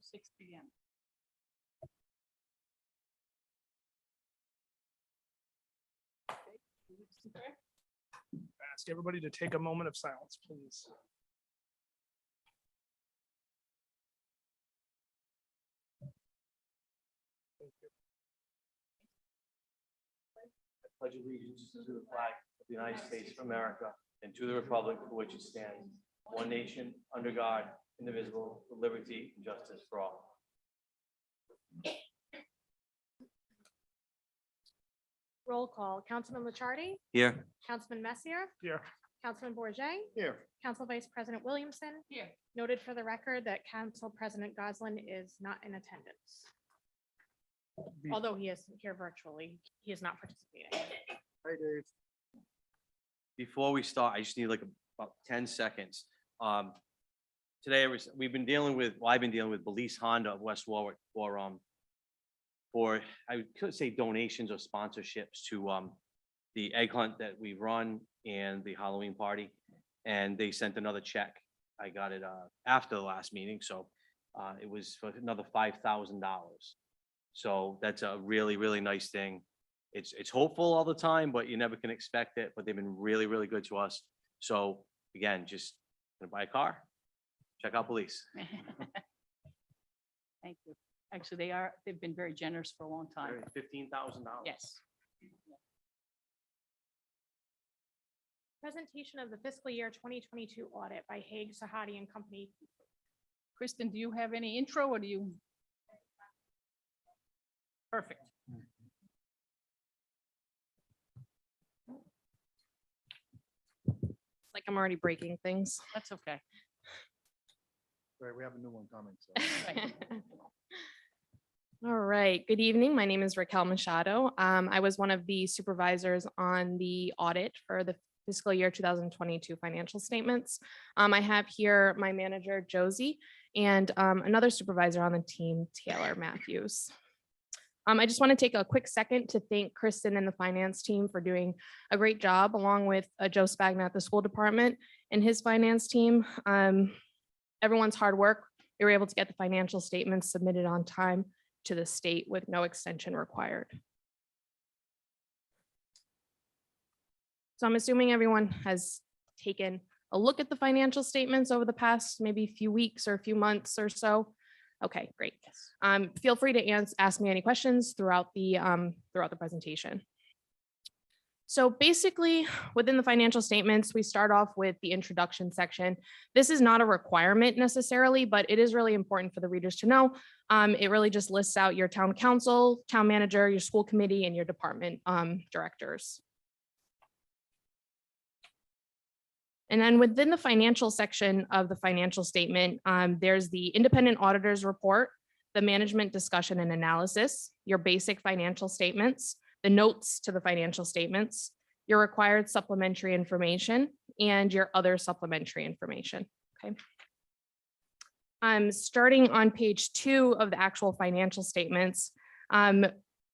6 p.m. Ask everybody to take a moment of silence, please. Thank you. I pledge allegiance to the flag of the United States of America and to the republic for which it stands, one nation, under God, indivisible, with liberty and justice for all. Roll call. Councilman Licciardi, Here. Councilman Messier, Here. Councilman Bourget, Here. Council Vice President Williamson. Here. Noted for the record that Council President Goslin is not in attendance. Although he is here virtually, he is not participating. Hi, Dave. Before we start, I just need like about 10 seconds. Today, we've been dealing with, well, I've been dealing with Belize Honda of West Warwick for, I could say donations or sponsorships to the egg hunt that we run and the Halloween party. And they sent another check. I got it after the last meeting, so it was for another $5,000. So that's a really, really nice thing. It's hopeful all the time, but you never can expect it. But they've been really, really good to us. So again, just gonna buy a car, check out police. Thank you. Actually, they've been very generous for a long time. $15,000. Yes. Presentation of the fiscal year 2022 audit by Haig, Sahadi and Company. Kristen, do you have any intro or do you? Perfect. Like I'm already breaking things. That's okay. Right, we have a new one coming, so. Right. All right. Good evening. My name is Raquel Machado. I was one of the supervisors on the audit for the fiscal year 2022 financial statements. I have here my manager, Josie, and another supervisor on the team, Taylor Matthews. I just want to take a quick second to thank Kristen and the finance team for doing a great job, along with Joe Spagna at the school department and his finance team. Everyone's hard work, we were able to get the financial statements submitted on time to the state with no extension required. So I'm assuming everyone has taken a look at the financial statements over the past maybe few weeks or a few months or so. Okay, great. Feel free to ask me any questions throughout the presentation. So basically, within the financial statements, we start off with the introduction section. This is not a requirement necessarily, but it is really important for the readers to know. It really just lists out your town council, town manager, your school committee, and your department directors. And then within the financial section of the financial statement, there's the independent auditor's report, the management discussion and analysis, your basic financial statements, the notes to the financial statements, your required supplementary information, and your other supplementary information. Okay. Starting on page 2 of the actual financial statements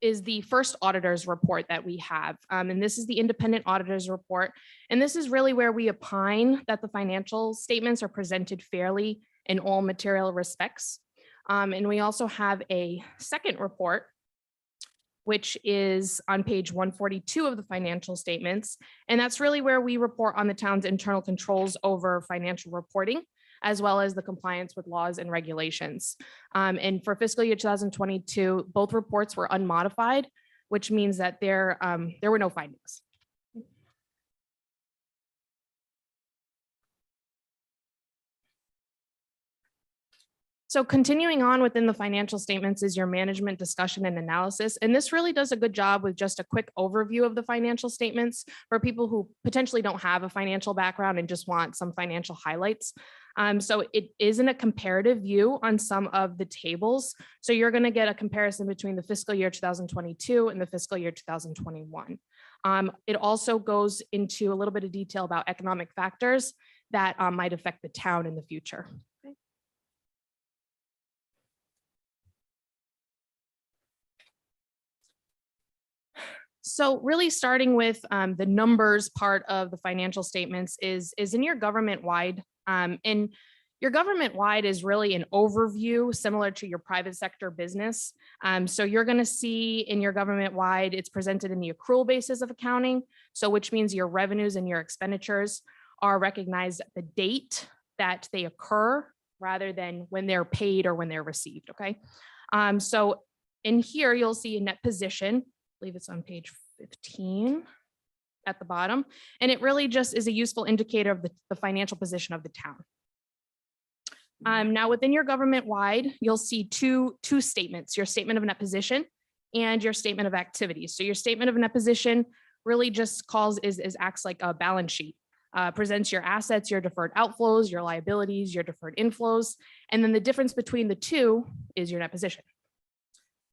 is the first auditor's report that we have. And this is the independent auditor's report. And this is really where we opine that the financial statements are presented fairly in all material respects. And we also have a second report, which is on page 142 of the financial statements. And that's really where we report on the town's internal controls over financial reporting, as well as the compliance with laws and regulations. And for fiscal year 2022, both reports were unmodified, which means that there were no findings. So continuing on within the financial statements is your management discussion and analysis. And this really does a good job with just a quick overview of the financial statements for people who potentially don't have a financial background and just want some financial highlights. So it isn't a comparative view on some of the tables. So you're going to get a comparison between the fiscal year 2022 and the fiscal year 2021. It also goes into a little bit of detail about economic factors that might affect the town in the future. So really starting with the numbers part of the financial statements is in your government-wide. And Your government-wide is really an overview similar to your private sector business. So you're going to see in your government-wide, it's presented in the accrual basis of accounting. So which means your revenues and your expenditures are recognized at the date that they occur rather than when they're paid or when they're received, okay? So in here, you'll see a net position. I believe it's on page 15 at the bottom. And it really just is a useful indicator of the financial position of the town. Now within your government-wide, you'll see two statements, your statement of net position and your statement of activities. So your statement of net position really just acts like a balance sheet, presents your assets, your deferred outflows, your liabilities, your deferred inflows, and then the difference between the two is your net position.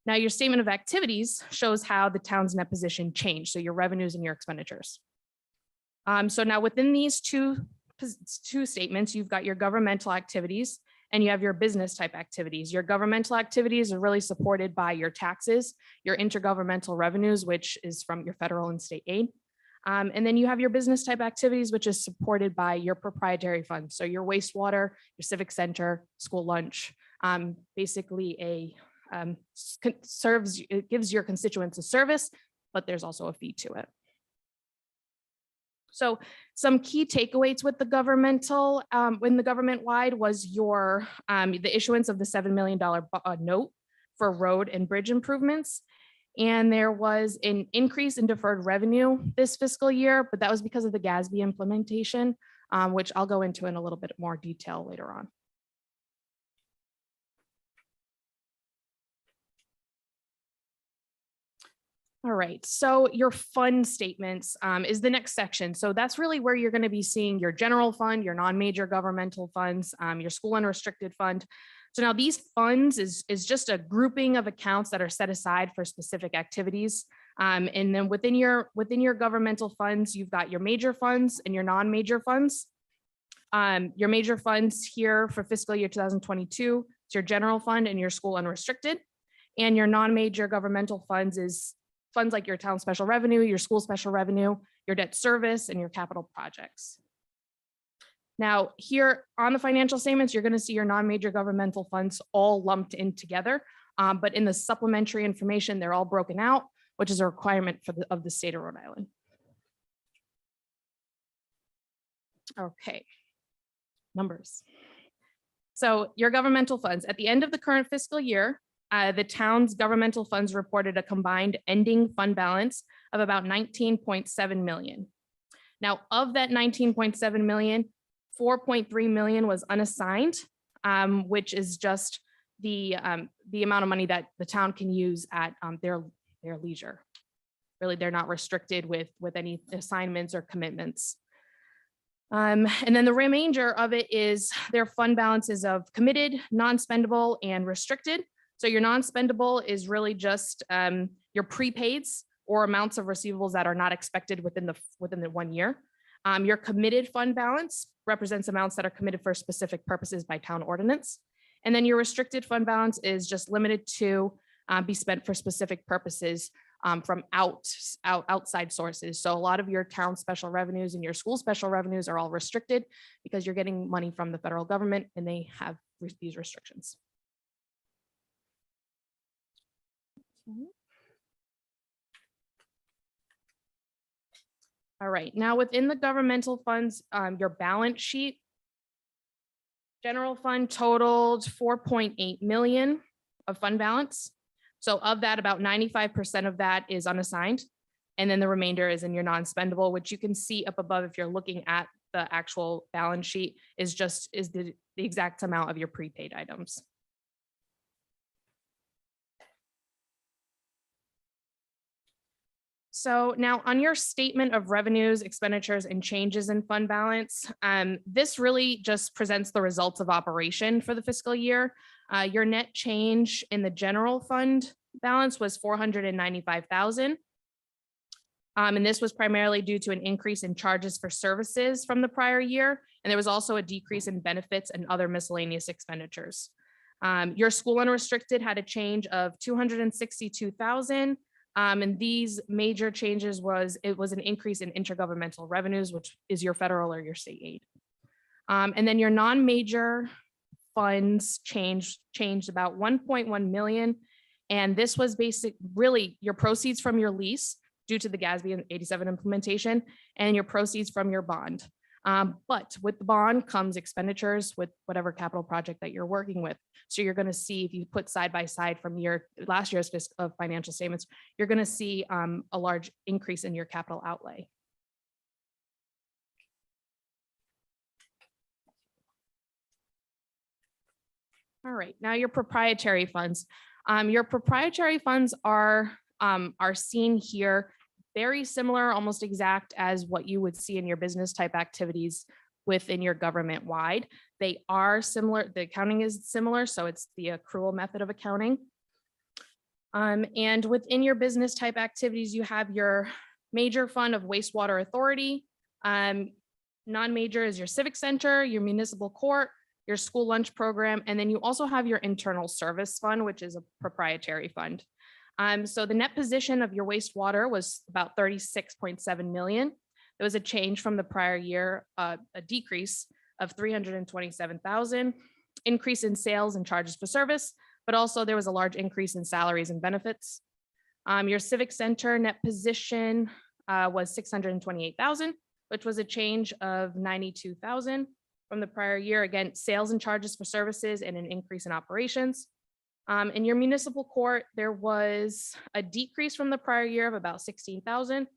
Now your statement of activities shows how the town's net position changed, so your revenues and your expenditures. So now within these two statements, you've got your governmental activities and you have your business type activities. Your governmental activities are really supported by your taxes, your intergovernmental revenues, which is from your federal and state aid. And then you have your business type activities, which is supported by your proprietary funds. So your wastewater, your civic center, school lunch, basically it gives your constituents a service, but there's also a fee to it. So some key takeaways with the governmental, when the government-wide was the issuance of the $7 million note for road and bridge improvements. And there was an increase in deferred revenue this fiscal year, but that was because of the GASB implementation, which I'll go into in a little bit more detail later on. All right, so your fund statements is the next section. So that's really where you're going to be seeing your general fund, your non-major governmental funds, your school unrestricted fund. So now these funds is just a grouping of accounts that are set aside for specific activities. And then within your governmental funds, you've got your major funds and your non-major funds. Your major funds here for fiscal year 2022, it's your general fund and your school unrestricted. And your non-major governmental funds is funds like your town special revenue, your school special revenue, your debt service, and your capital projects. Now here on the financial statements, you're going to see your non-major governmental funds all lumped in together, but in the supplementary information, they're all broken out, which is a requirement of the state of Rhode Island. Okay, numbers. So your governmental funds at the end of the current fiscal year, the town's governmental funds reported a combined ending fund balance of about 19.7 million. Now, of that 19.7 million, 4.3 million was unassigned, which is just the amount of money that the town can use at their leisure. Really, they're not restricted with any assignments or commitments. And then the remainder of it is their fund balances of committed, non-spendable, and restricted. So your non-spendable is really just your prepaids or amounts of receivables that are not expected within the 1 year. Your committed fund balance represents amounts that are committed for specific purposes by town ordinance. And then your restricted fund balance is just limited to be spent for specific purposes from outside sources. So a lot of your town special revenues and your school special revenues are all restricted because you're getting money from the federal government and they have these restrictions. All right, now within the governmental funds, your balance sheet, general fund totaled 4.8 million of fund balance. So of that, about 95% of that is unassigned. And then the remainder is in your non-spendable, which you can see up above if you're looking at the actual balance sheet is the exact amount of your prepaid items. So now on your statement of revenues, expenditures, and changes in fund balance, this really just presents the results of operation for the fiscal year. Your net change in the general fund balance was 495,000. And this was primarily due to an increase in charges for services from the prior year. And there was also a decrease in benefits and other miscellaneous expenditures. Your school unrestricted had a change of 262,000. And these major changes was an increase in intergovernmental revenues, which is your federal or your state aid. And then your non-major funds changed about 1.1 million. And this was really your proceeds from your lease due to the GASB 87 implementation and your proceeds from your bond. But with the bond comes expenditures with whatever capital project that you're working with. So you're going to see, if you put side by side from last year's financial statements, you're going to see a large increase in your capital outlay. All right, now your proprietary funds. Your proprietary funds are seen here, very similar, almost exact as what you would see in your business type activities within your government wide. They are similar, the accounting is similar, so it's the accrual method of accounting. And within your business type activities, you have your major fund of wastewater authority. Non-major is your civic center, your municipal court, your school lunch program, and then you also have your internal service fund, which is a proprietary fund. So the net position of your wastewater was about 36.7 million. There was a change from the prior year, a decrease of 327,000, increase in sales and charges for service, but also there was a large increase in salaries and benefits. Your civic center net position was 628,000, which was a change of 92,000 from the prior year. Again, sales and charges for services and an increase in operations. In your municipal court, there was a decrease from the prior year of about 16,000.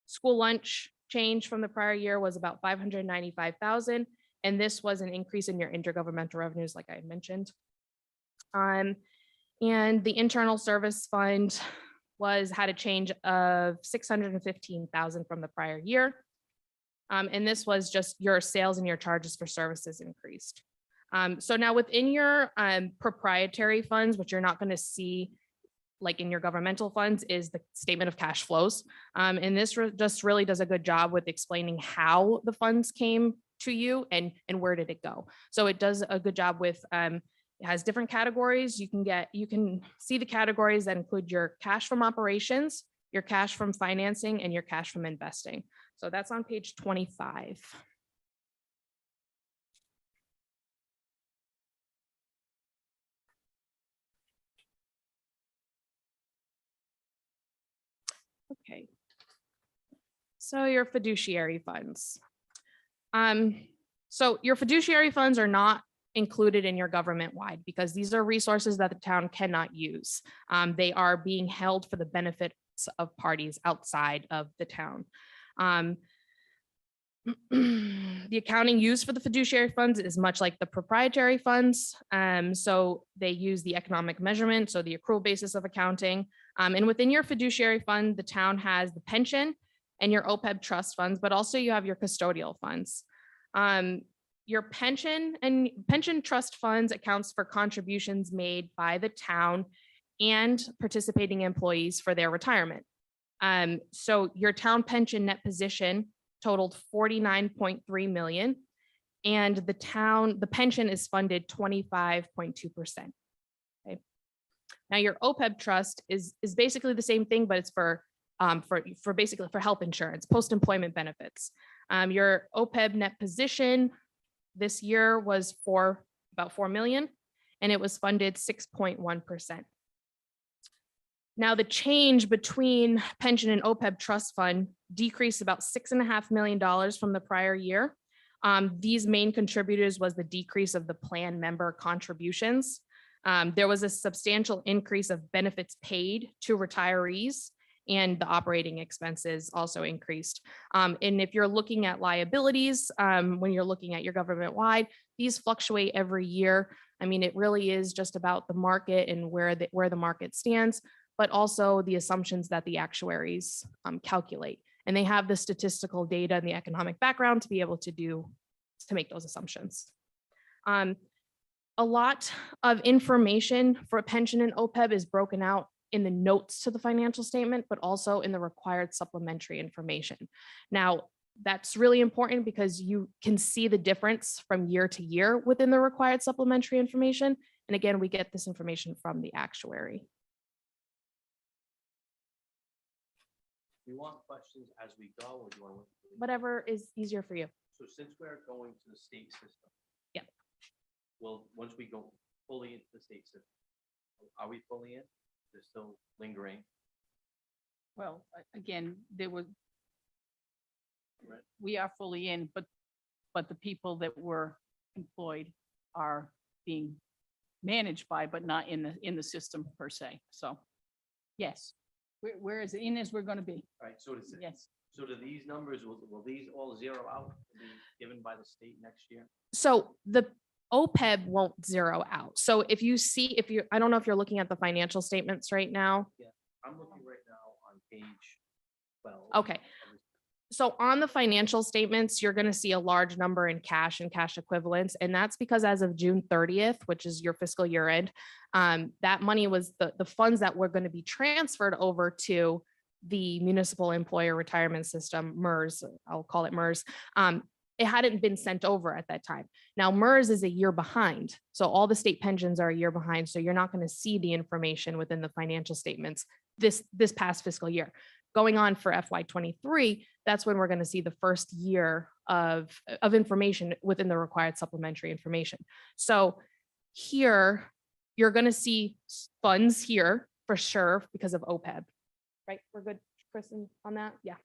School lunch change from the prior year was about 595,000. And this was an increase in your intergovernmental revenues, like I had mentioned. And the internal service fund had a change of 615,000 from the prior year. And this was just your sales and your charges for services increased. So now within your proprietary funds, which you're not going to see like in your governmental funds, is the statement of cash flows. And this just really does a good job with explaining how the funds came to you and where did it go. So it does a good job with, it has different categories. You can see the categories that include your cash from operations, your cash from financing, and your cash from investing. So that's on page 25. Okay. So your fiduciary funds. So your fiduciary funds are not included in your government wide because these are resources that the town cannot use. They are being held for the benefits of parties outside of the town. The accounting used for the fiduciary funds is much like the proprietary funds. So they use the economic measurement, so the accrual basis of accounting. And within your fiduciary fund, the town has the pension and your OPEB trust funds, but also you have your custodial funds. Your pension trust funds accounts for contributions made by the town and participating employees for their retirement. So your town pension net position totaled 49.3 million, and the pension is funded 25.2%. Okay. Now your OPEB trust is basically the same thing, but it's for basically for health insurance, post-employment benefits. Your OPEB net position this year was about 4 million, and it was funded 6.1%. Now the change between pension and OPEB trust fund decreased about $6.5 million from the prior year. These main contributors was the decrease of the plan member contributions. There was a substantial increase of benefits paid to retirees, and the operating expenses also increased. And if you're looking at liabilities, when you're looking at your government wide, these fluctuate every year. I mean, it really is just about the market and where the market stands, but also the assumptions that the actuaries calculate. And they have the statistical data and the economic background to be able to make those assumptions. A lot of information for a pension and OPEB is broken out in the notes to the financial statement, but also in the required supplementary information. Now, that's really important because you can see the difference from year to year within the required supplementary information. And again, we get this information from the actuary. Do you want questions as we go, or do you want to? Whatever is easier for you. So since we're going to the state system. Yep. Well, once we go fully into the state system, are we fully in? They're still lingering. Well, again, there was, Right. we are fully in, but the people that were employed are being managed by, but not in the system per se. So, yes, where is in as we're going to be? Right, so does it, Yes. so do these numbers, will these all zero out, and be given by the state next year? So the OPEB won't zero out. So if you see, I don't know if you're looking at the financial statements right now. I'm looking right now on page 12. Okay. So on the financial statements, you're going to see a large number in cash and cash equivalents. And that's because as of June 30th, which is your fiscal year end, that money was the funds that were going to be transferred over to the Municipal Employer Retirement System, MERS, I'll call it MERS. It hadn't been sent over at that time. Now MERS is a year behind. So all the state pensions are a year behind. So you're not going to see the information within the financial statements this past fiscal year. Going on for FY23, that's when we're going to see the first year of information within the required supplementary information. So here, you're going to see funds here for sure because of OPEB, right? We're good, Kristen, on that? Yeah.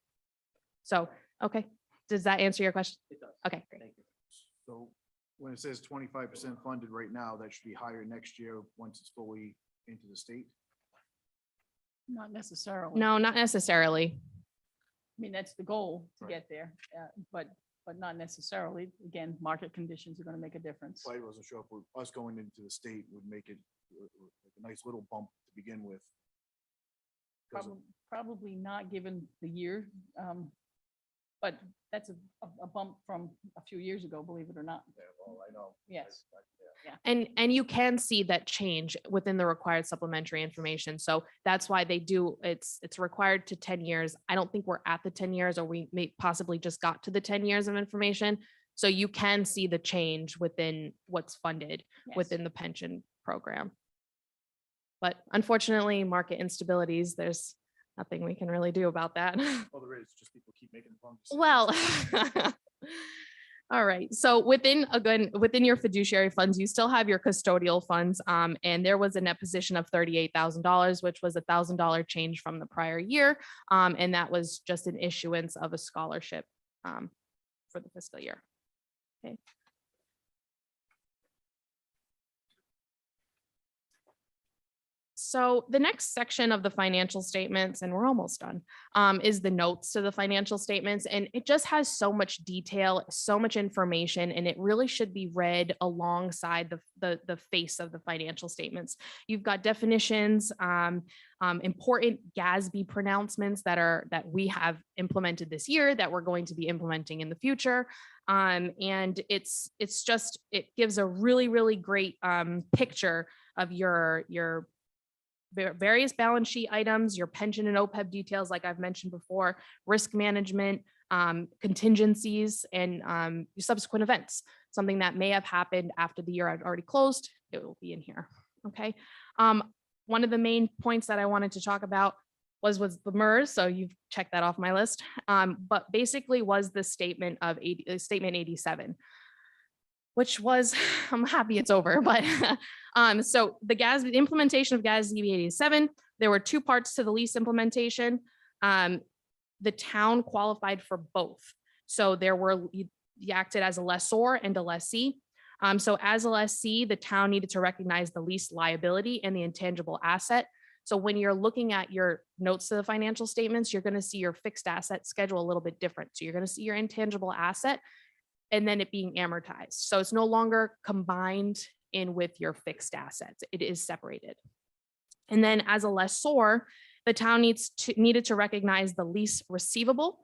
So, okay. Does that answer your question? It does. Okay, great. Thank you. So when it says 25% funded right now, that should be higher next year once it's fully into the state. Not necessarily. No, not necessarily. I mean, that's the goal to Right. get there, but not necessarily. Again, market conditions are going to make a difference. So I wasn't sure if us going into the state would make it a nice little bump to begin with. 'Cause of- Probably not given the year, but that's a bump from a few years ago, believe it or not. Yeah, well, I know. Yes. Yeah. And you can see that change within the required supplementary information. So that's why they do, it's required to 10 years. I don't think we're at the 10 years, or we may possibly just got to the 10 years of information. So you can see the change within what's funded Yes. within the pension program. But unfortunately, market instabilities, there's nothing we can really do about that. Well, there is, just people keep making the wrong decisions. Well, all right. So within your fiduciary funds, you still have your custodial funds. And there was a net position of $38,000, which was $1,000 change from the prior year. And that was just an issuance of a scholarship for the fiscal year. Okay. So the next section of the financial statements, and we're almost done, is the notes to the financial statements. And it just has so much detail, so much information, and it really should be read alongside the face of the financial statements. You've got definitions, important GASB pronouncements that we have implemented this year, that we're going to be implementing in the future. And it gives a really, really great picture of your various balance sheet items, your pension and OPEB details, like I've mentioned before, risk management, contingencies, and your subsequent events, something that may have happened after the year had already closed, it will be in here. Okay. One of the main points that I wanted to talk about was the MERS. So you've checked that off my list. But basically was the statement 87, which was, I'm happy it's over, but so the implementation of GASB 87, there were two parts to the lease implementation. The town qualified for both. So you acted as a lessor and a lessee. So as a lessee, the town needed to recognize the lease liability and the intangible asset. So when you're looking at your notes to the financial statements, you're going to see your fixed asset schedule a little bit different. So you're going to see your intangible asset and then it being amortized. So it's no longer combined in with your fixed assets. It is separated. And then as a lessor, the town needed to recognize the lease receivable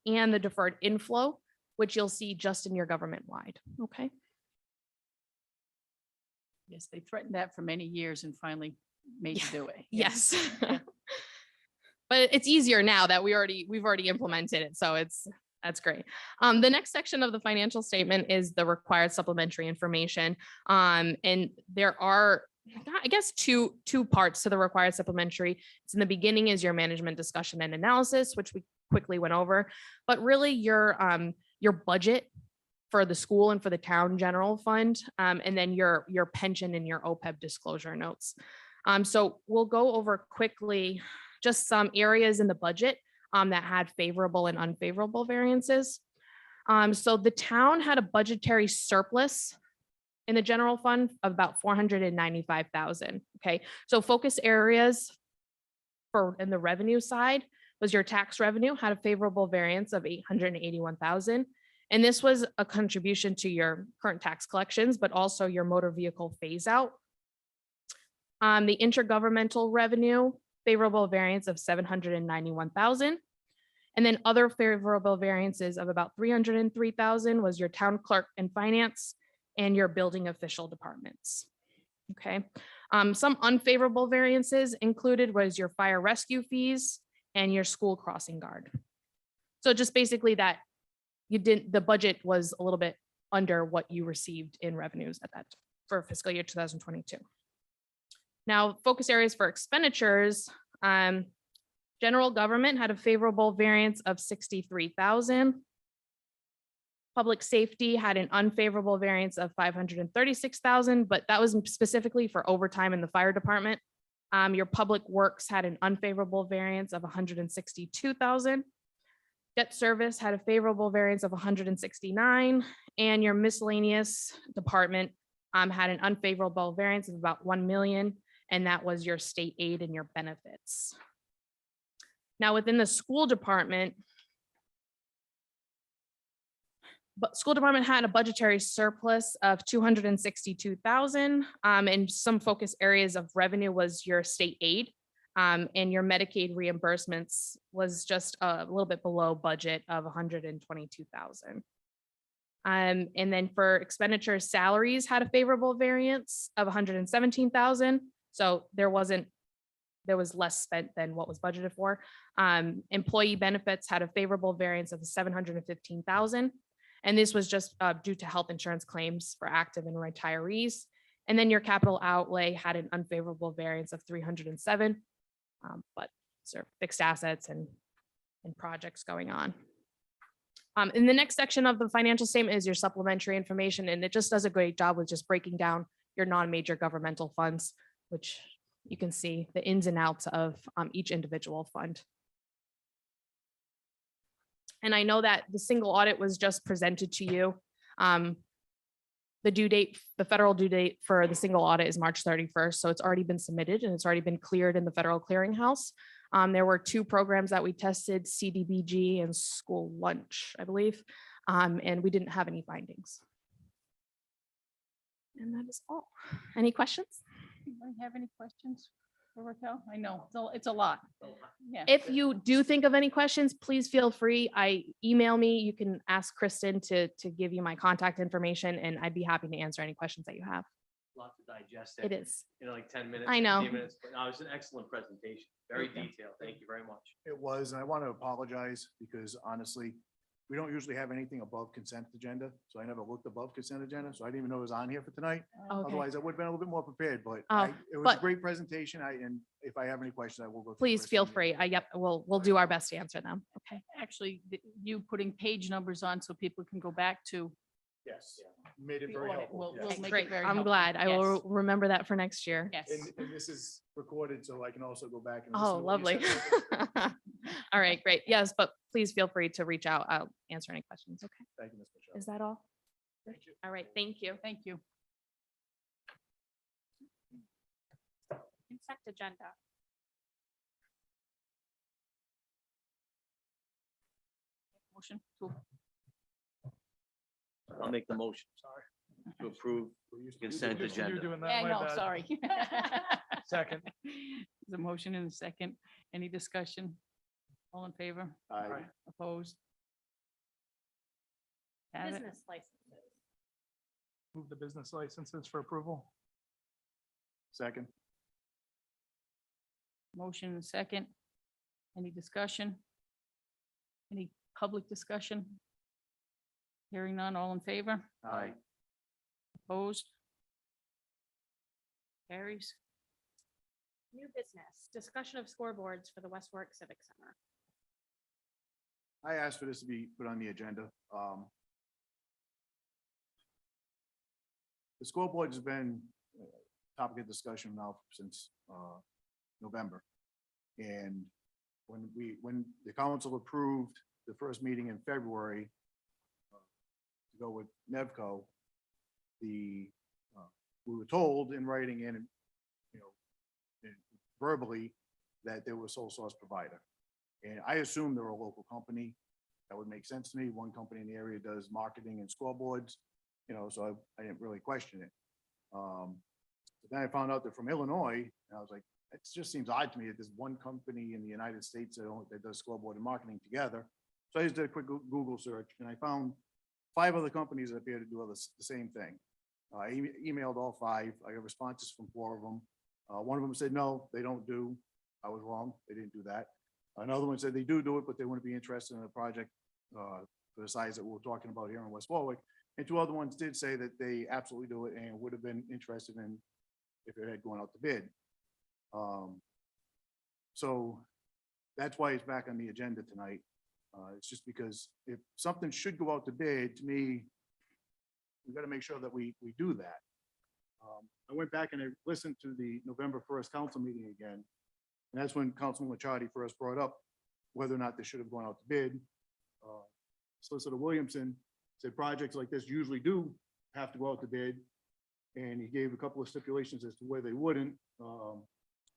and the deferred inflow, which you'll see just in your government wide. Okay. Yes, they threatened that for many years and finally made you do it. Yes. But it's easier now that we've already implemented it. So that's great. The next section of the financial statement is the required supplementary information. And there are I guess two parts to the required supplementary. It's in the beginning is your management discussion and analysis, which we quickly went over, but really your budget for the school and for the town general fund, and then your pension and your OPEB disclosure notes. So we'll go over quickly just some areas in the budget that had favorable and unfavorable variances. So the town had a budgetary surplus in the general fund of about 495,000. Okay, so focus areas for in the revenue side was your tax revenue had a favorable variance of 881,000. And this was a contribution to your current tax collections, but also your motor vehicle phase out. The intergovernmental revenue, favorable variance of 791,000. And then other favorable variances of about 303,000 was your town clerk and finance and your building official departments. Okay. Some unfavorable variances included was your fire rescue fees and your school crossing guard. So just basically that the budget was a little bit under what you received in revenues at that for fiscal year 2022. Now, focus areas for expenditures, general government had a favorable variance of 63,000. Public safety had an unfavorable variance of 536,000, but that was specifically for overtime in the fire department. Your public works had an unfavorable variance of 162,000. Debt service had a favorable variance of 169, and your miscellaneous department had an unfavorable variance of about 1 million, and that was your state aid and your benefits. Now, within the school department, school department had a budgetary surplus of 262,000, and some focus areas of revenue was your state aid, and your Medicaid reimbursements was just a little bit below budget of 122,000. And then for expenditures, salaries had a favorable variance of 117,000. So there was less spent than what was budgeted for. Employee benefits had a favorable variance of 715,000. And this was just due to health insurance claims for active and retirees. And then your capital outlay had an unfavorable variance of 307, but sort of fixed assets and projects going on. In the next section of the financial statement is your supplementary information, and it just does a great job with just breaking down your non-major governmental funds, which you can see the ins and outs of each individual fund. And I know that the single audit was just presented to you. The due date, the federal due date for the single audit is March 31st. So it's already been submitted and it's already been cleared in the federal clearinghouse. There were 2 programs that we tested, CDBG and school lunch, I believe. And we didn't have any findings. And that is all. Any questions? Anybody have any questions for Raquel? I know, it's a lot. Yeah. If you do think of any questions, please feel free. Email me. You can ask Kristen to give you my contact information, and I'd be happy to answer any questions that you have. Lot to digest. It is. In like 10 minutes. I know. 15 minutes, but no, it was an excellent presentation. Very detailed. Thank you very much. It was, and I want to apologize because honestly, we don't usually have anything above consent agenda. So I never looked above consent agenda. So I didn't even know it was on here for tonight. Okay. Otherwise, I would have been a little bit more prepared, but Oh, it was a but- great presentation. And if I have any questions, I will go. through Please first feel thing. free. Yep, we'll do our best to answer them. Okay. Actually, you putting page numbers on so people can go back to Yes, made it the very audit. helpful. We'll yes. make it Great. very I'm helpful. glad. I will Yes. remember that for next year. Yes. And this is recorded, so I can also go back and. Oh, listen to what lovely. you said. All right, great. Yes, but please feel free to reach out. I'll answer any questions. Okay. Thank you, Ms. Michelle. Is that all? Thank you. All right. Thank you. Thank you. Consent agenda. Motion to I'll make the motion Sorry. to approve We're used to consent Used to you agenda. doing that, Yeah, my no, bad. sorry. Second. The motion in a second. Any discussion? All in favor? Aye. Opposed? Have it. Business licenses. Move the business licenses for approval. Second. Motion in a second. Any discussion? Any public discussion? Hearing none, all in favor? Aye. Opposed? Carries. New business, discussion of scoreboards for the West Warwick Civic Center. I asked for this to be put on the agenda. The scoreboard has been a topic of discussion now since November. And when the council approved the first meeting in February to go with Nevco, we were told in writing and, verbally that they were a sole source provider. And I assume they're a local company. That would make sense to me. One company in the area does marketing and scoreboards, so I didn't really question it. But then I found out they're from Illinois, and I was like, it just seems odd to me that there's one company in the United States that does scoreboard and marketing together. So I just did a quick Google search, and I found 5 other companies that appear to do the same thing. I emailed all 5. I got responses from 4 of them. One of them said, no, they don't do. I was wrong. They didn't do that. Another one said they do it, but they wouldn't be interested in a project for the size that we're talking about here in West Warwick. And 2 other ones did say that they absolutely do it and would have been interested in if it had gone out to bid. So that's why it's back on the agenda tonight. It's just because if something should go out to bid, to me, we got to make sure that we do that. I went back and I listened to the November 1st council meeting again. And that's when Councilman Licciardi first brought up whether or not they should have gone out to bid. Solicitor Williamson said projects like this usually do have to go out to bid. And he gave a couple of stipulations as to where they wouldn't.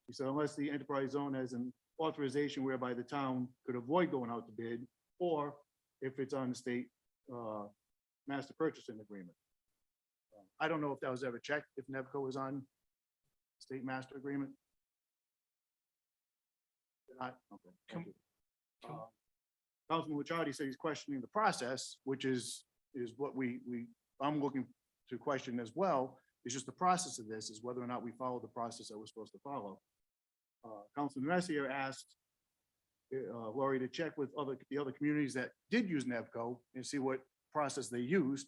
He said, unless the enterprise zone has an authorization whereby the town could avoid going out to bid, or if it's on the state master purchasing agreement. I don't know if that was ever checked, if Nevco was on state master agreement. They're not? Okay. Thank you. Councilman Licciardi said he's questioning the process, which is what I'm looking to question as well. It's just the process of this is whether or not we follow the process that we're supposed to follow. Councilman Messier asked Lori to check with the other communities that did use Nevco and see what process they used,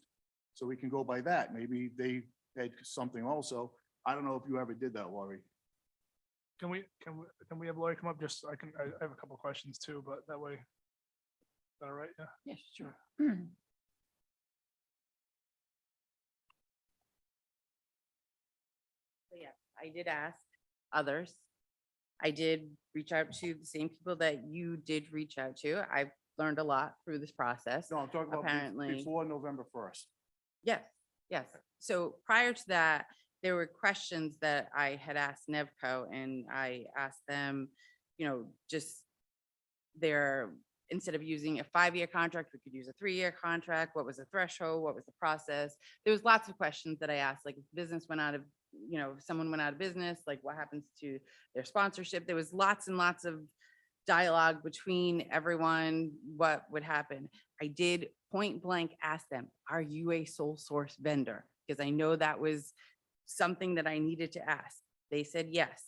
so we can go by that. Maybe they had something also. I don't know if you ever did that, Lori. Can we have Lori come up? Just, I have a couple of questions too, but that way. Is that all right? Yeah. Yes, sure. So yeah, I did ask others. I did reach out to the same people that you did reach out to. I've learned a lot through this process. No, I'm talking about Apparently. before November 1st. Yes, yes. So prior to that, there were questions that I had asked Nevco, and I asked them, just instead of using a 5-year contract, we could use a 3-year contract. What was the threshold? What was the process? There was lots of questions that I asked, like if business went out of, if someone went out of business, like what happens to their sponsorship? There was lots and lots of dialogue between everyone, what would happen. I did point blank ask them, are you a sole source vendor? Because I know that was something that I needed to ask. They said yes.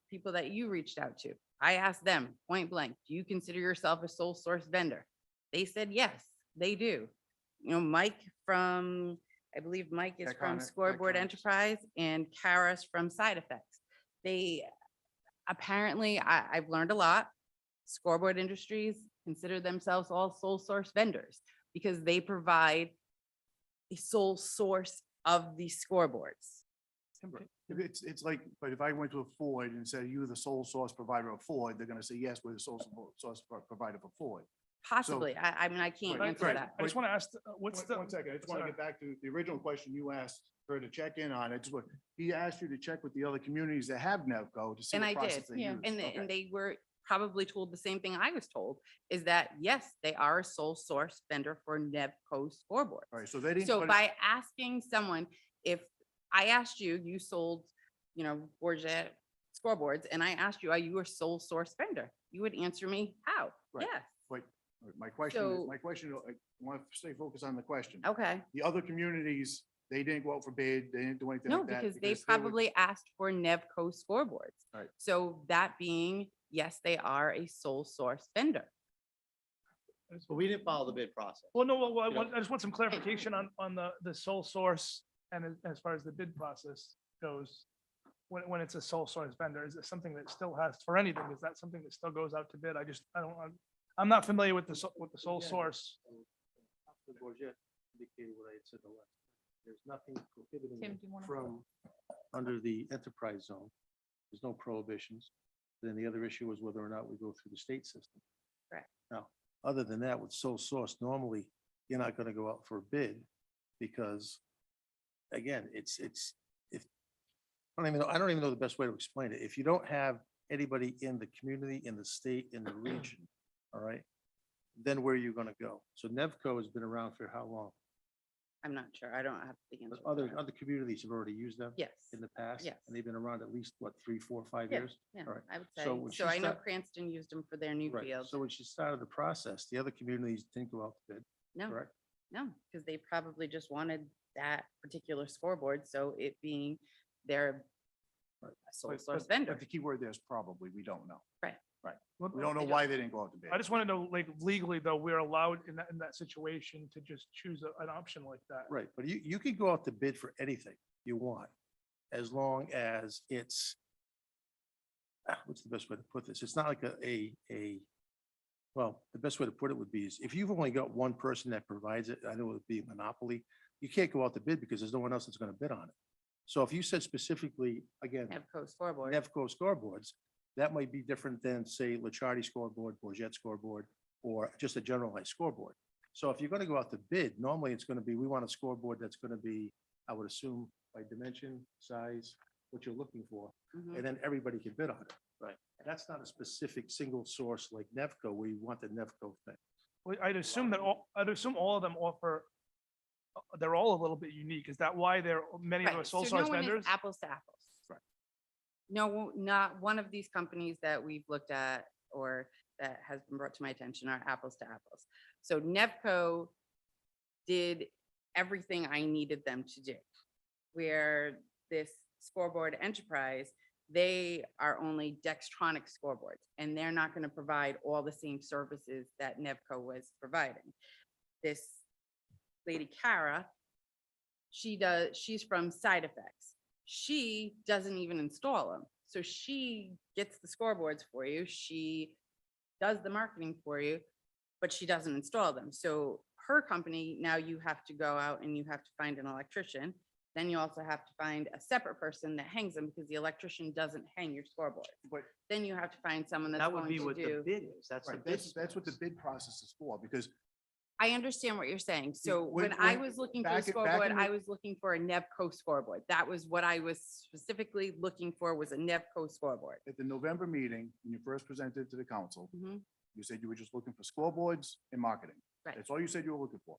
People that you reached out to, I asked them point blank, do you consider yourself a sole source vendor? They said yes, they do. Mike from, I believe Mike is from Scoreboard Enterprise, and Kara's from Side Effects. They apparently, I've learned a lot. Scoreboard Industries consider themselves all sole source vendors because they provide the sole source of the scoreboards. It's like, but if I went to a Ford and said, you're the sole source provider of Ford, they're gonna say, yes, we're the sole source provider for Ford. Possibly. I mean, I can't Right, answer right. that. I just want to ask, what's the? One second, I just want to sorry. get back to the original question you asked her to check in on. He asked you to check with the other communities that have Nevco to see And what I process did, they yeah. use. And Okay. they were probably told the same thing I was told, is that, yes, they are a sole source vendor for Nevco scoreboards. All right, so they didn't. So but- by asking someone, if I asked you, you sold, Bourget scoreboards, and I asked you, are you a sole source vendor? You would answer me, how? Right. Yes. But my question, So- I want to stay focused on the question. Okay. The other communities, they didn't go out for bid, they didn't do anything No, like that. because they were- probably asked for Nevco scoreboards. Right. So that being, yes, they are a sole source vendor. But we didn't follow the bid process. Well, no, well, You know- I just want some clarification on the sole source and as far as the bid process goes. when it's a sole source vendor, is it something that still has, for anything, is that something that still goes out to bid? I'm not familiar with with the sole source. The Bourget indicated what I had said the last. There's nothing prohibiting Tim, it do you wanna- from, under the enterprise zone. There's no prohibitions. Then the other issue is whether or not we go through the state system. Correct. Now, other than that, with sole source, normally you're not gonna go out for a bid because, again, I don't even know the best way to explain it. If you don't have anybody in the community, in the state, in the region, all right, then where are you gonna go? So Nevco has been around for how long? I'm not sure. I don't have the answer. Other, for that. other communities have already used them Yes. in the past? Yes. And they've been around at least, what, 3, 4, 5 Yeah, years? Yeah, All right. I would So say. when So she I know start- Cranston used them for their new Right. field. So when she started the process, the other communities didn't go out to bid, No, correct? no, because they probably just wanted that particular scoreboard. So it being their Right. sole But- source but- vendor. But the key word there is probably, we don't know. Well, We don't know don't. why they didn't go out to bid. I just want to know, like legally though, we're allowed in that situation to just choose an option like that. Right, but you can go out to bid for anything you want, as long as it's, what's the best way to put this? It's not like well, the best way to put it would be is if you've only got one person that provides it, I know it would be a monopoly, you can't go out to bid because there's no one else that's gonna bid on it. So if you said specifically, again, Nevco scoreboard. Nevco scoreboards, that might be different than, say, Lichardi scoreboard, Bourget scoreboard, or just a generalized scoreboard. So if you're gonna go out to bid, normally it's gonna be, we want a scoreboard that's gonna be, I would assume, by dimension, size, what you're looking for, Mhm. and then everybody can bid on it. Right. That's not a specific single source like Nevco, where you want the Nevco thing. Well, I'd assume all of them offer, they're all a little bit unique. Is that why many of them are Right, sole so source no one is vendors? apples to apples. Right. No, not one of these companies that we've looked at or that has been brought to my attention are apples to apples. So Nevco did everything I needed them to do. Where this scoreboard enterprise, they are only Dextronic scoreboards, and they're not going to provide all the same services that Nevco was providing. This lady Kara, she's from Side Effects. She doesn't even install them. So she gets the scoreboards for you. She does the marketing for you, but she doesn't install them. So her company, now you have to go out and you have to find an electrician. Then you also have to find a separate person that hangs them because the electrician doesn't hang your scoreboard. But Then you have to find someone that's That would going be to what the do. bid is. That's the right, bid. that's what the bid process is for, because I understand what you're saying. So when- when I when- was looking for a back in scoreboard, the- I was looking for a Nevco scoreboard. That was what I was specifically looking for, was a Nevco scoreboard. at the November meeting, when you first presented to the council, Mhm. you said you were just looking for scoreboards and marketing. Right. That's all you said you were looking for.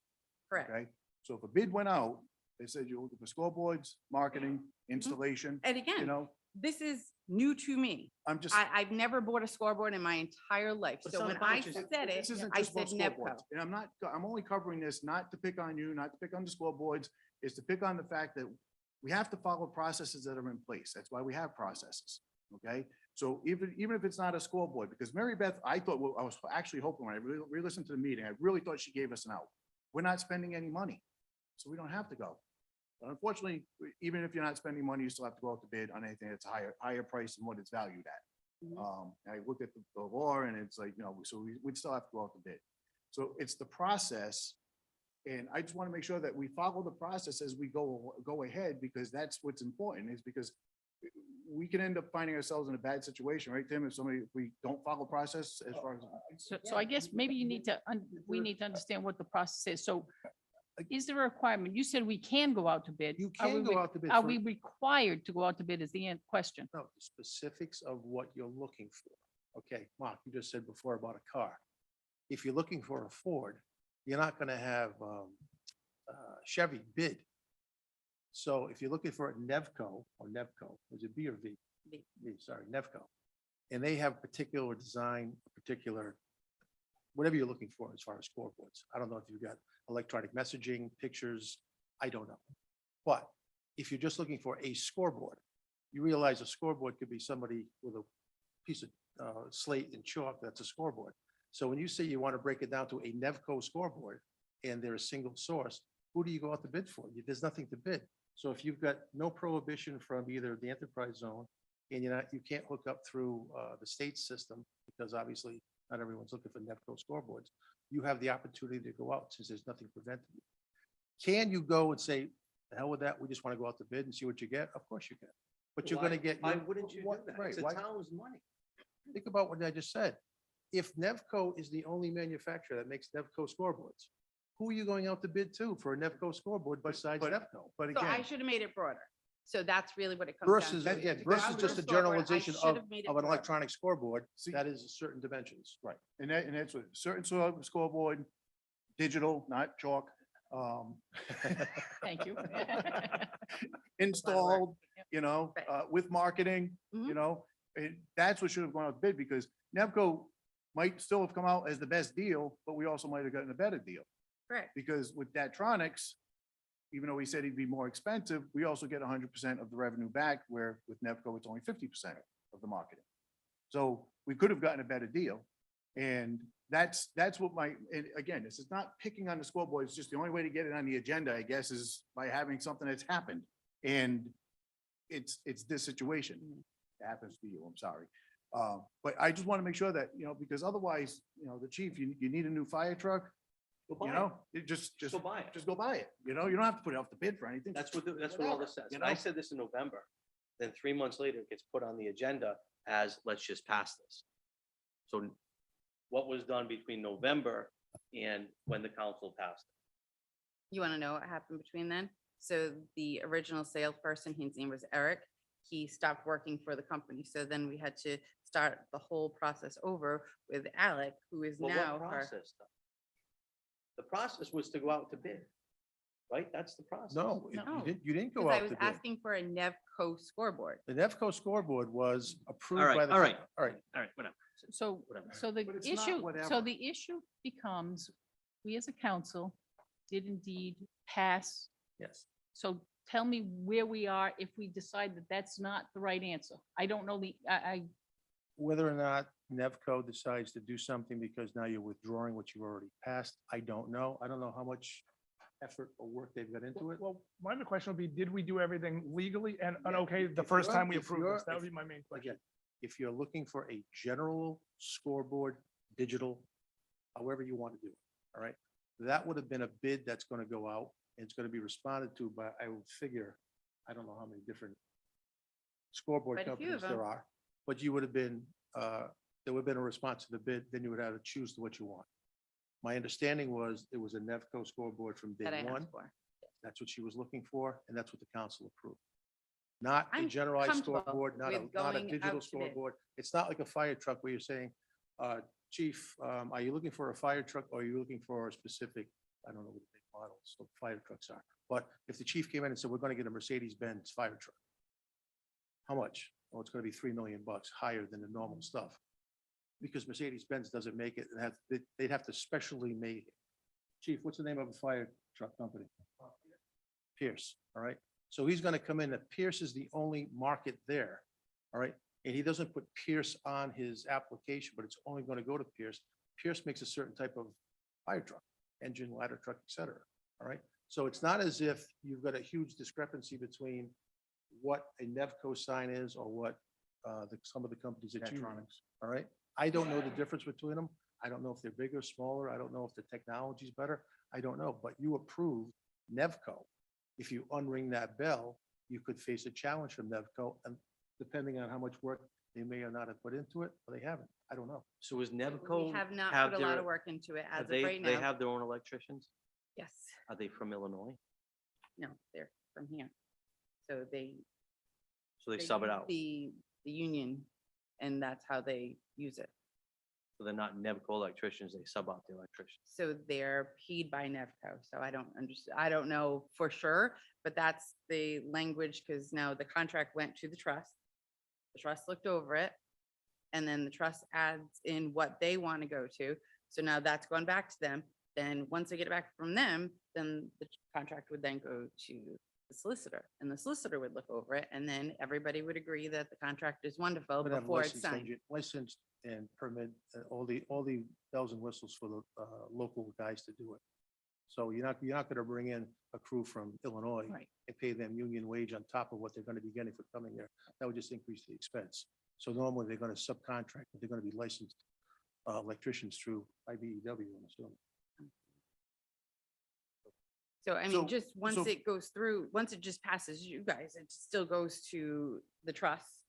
Correct. Okay, so if a bid went out, they said you're looking for scoreboards, marketing, installation, And you again, know, this is new to me. I'm just. I've never bought a scoreboard in my entire life. But So it's when not about I just- said it, This isn't I just said about Nevco. scoreboards. And I'm only covering this not to pick on you, not to pick on the scoreboards, is to pick on the fact that we have to follow processes that are in place. That's why we have processes. Okay, so even if it's not a scoreboard, because Mary Beth, I thought, well, I was actually hoping when I re-listened to the meeting, I really thought she gave us an out. We're not spending any money, so we don't have to go. But unfortunately, even if you're not spending money, you still have to go out to bid on anything that's higher price than what it's valued at. Mhm. I looked at the law and it's like, so we'd still have to go out to bid. So it's the process. And I just want to make sure that we follow the process as we go ahead, because that's what's important, is because we can end up finding ourselves in a bad situation, right, Tim? If we don't follow process as far as. So I guess maybe you need to, we need to understand what the process is. So is there a requirement? You said we can go out to bid. You Are we can go re- out to bid. Are for- we required to go out to bid is the question. No, the specifics of what you're looking for. Okay, Mark, you just said before about a car. If you're looking for a Ford, you're not gonna have Chevy bid. So if you're looking for a Nevco, was it B or V? V. Sorry, Nevco. And they have particular design, particular, whatever you're looking for as far as scoreboards. I don't know if you've got electronic messaging, pictures, I don't know. But if you're just looking for a scoreboard, you realize a scoreboard could be somebody with a piece of slate and chalk, that's a scoreboard. So when you say you want to break it down to a Nevco scoreboard and they're a single source, who do you go out to bid for? There's nothing to bid. So if you've got no prohibition from either the enterprise zone and you can't hook up through the state system, because obviously not everyone's looking for Nevco scoreboards, you have the opportunity to go out since there's nothing preventing you. Can you go and say, the hell with that, we just want to go out to bid and see what you get? Of course you can. But you're gonna get. Why your- wouldn't you do what- that? right, It's the why- town's money. Think about what I just said. If Nevco is the only manufacturer that makes Nevco scoreboards, who are you going out to bid to for a Nevco scoreboard besides but- Nevco? But So I again, should have made it broader. So that's really what it comes down Versus, to. again, If I versus was just a a scoreboard, I generalization should of have made it an broader. electronic scoreboard See- that is certain dimensions. right, and that's what, certain sort of scoreboard, digital, not chalk, Thank you. installed, you know, Right. with marketing, you Mhm. know, and that's what should have gone out to bid, because Nevco might still have come out as the best deal, but we also might have gotten a better deal. Correct. Because with Datronics, even though he said he'd be more expensive, we also get 100% of the revenue back, where with Nevco, it's only 50% of the marketing. So we could have gotten a better deal. And that's what and again, this is not picking on the scoreboard. It's just the only way to get it on the agenda, I guess, is by having something that's happened. And it's this situation. It happens to you, I'm sorry. But I just want to make sure that, you know, because otherwise, you know, the chief, you need a new fire truck, Go buy you it. know, you just Go buy it. just go buy it. You know, you don't have to put it off the bid for anything. That's what, that's what all this says. You And I know? said this in November, then 3 months later, it gets put on the agenda as, let's just pass this. So what was done between November and when the council passed it? You want to know what happened between then? So the original salesperson, his name was Eric, he stopped working for the company. So then we had to start the whole process over with Alec, who is Well, now. what our- process though? The process was to go out to bid, right? That's the process. No, No. you didn't go Because I out was to bid. asking for a Nevco scoreboard. The Nevco scoreboard was approved right, by the. all right. All right, All right, whatever. So, Whatever. so the But it's not issue, so whatever. the issue becomes, we as a council did indeed pass. yes. So tell me where we are if we decide that that's not the right answer. I don't know Whether or not Nevco decides to do something because now you're withdrawing what you already passed, I don't know. I don't know how much effort or work they've got into it. Well, my main question would be, did we do everything legally and Yeah, okay the if first you're- time we if approved you're- this? That would if- be my main question. Again, if you're looking for a general scoreboard, digital, however you want to do it, all right? That would have been a bid that's going to go out and it's going to be responded to by, I would figure, I don't know how many different scoreboard Quite a few companies of there them. are, but you would have been, there would have been a response to the bid, then you would have to choose to what you want. My understanding was it was a Nevco scoreboard from day That I one. asked for. That's what she was looking for, and that's what the council approved. Not a I'm generalized comfortable scoreboard, not a, with not a going digital out to bid. scoreboard. It's not like a fire truck where you're saying, chief, are you looking for a fire truck or are you looking for a specific, I don't know what the big models of fire trucks are. But if the chief came in and said, we're gonna get a Mercedes-Benz fire truck. How much? Oh, it's gonna be $3 million higher than the normal stuff. Because Mercedes-Benz doesn't make it, they'd have to specially make it. Chief, what's the name of a fire truck company? Pierce, all right? So he's gonna come in, that Pierce is the only market there, all right? And he doesn't put Pierce on his application, but it's only gonna go to Pierce. Pierce makes a certain type of fire truck, engine, ladder truck, et cetera, all right? So it's not as if you've got a huge discrepancy between what a Nevco sign is or what some of the companies that you, all right? I don't know the difference between them. I don't know if they're bigger, smaller. I don't know if the technology is better. I don't know, but you approved Nevco. If you unring that bell, you could face a challenge from Nevco, and depending on how much work they may or not have put into it, or they haven't. I don't know. So is We Nevco? have not have put a lot their- of work into it are as of right They now. have their own electricians? Yes, Are they from Illinois? no, they're from here. So they. So they sub it use out. The union, and that's how they use it. So they're not Nevco electricians, they sub out the electricians. So they're paid by Nevco. So I don't understand, I don't know for sure, but that's the language, because now the contract went to the trust. The trust looked over it. And then the trust adds in what they want to go to. So now that's going back to them. Then once I get it back from them, then the contract would then go to the solicitor, and the solicitor would look over it, and then everybody would agree that the contract is wonderful Would have before it's licensed signed. licensed and permit, all the bells and whistles for the local guys to do it. So you're not gonna bring in a crew from Illinois Right. and pay them union wage on top of what they're gonna be getting for coming here. That would just increase the expense. So normally they're gonna subcontract, but they're gonna be licensed electricians through IBEW, I'm assuming. So I So- mean, just once so- it goes through, once it just passes you guys, it still goes to the trust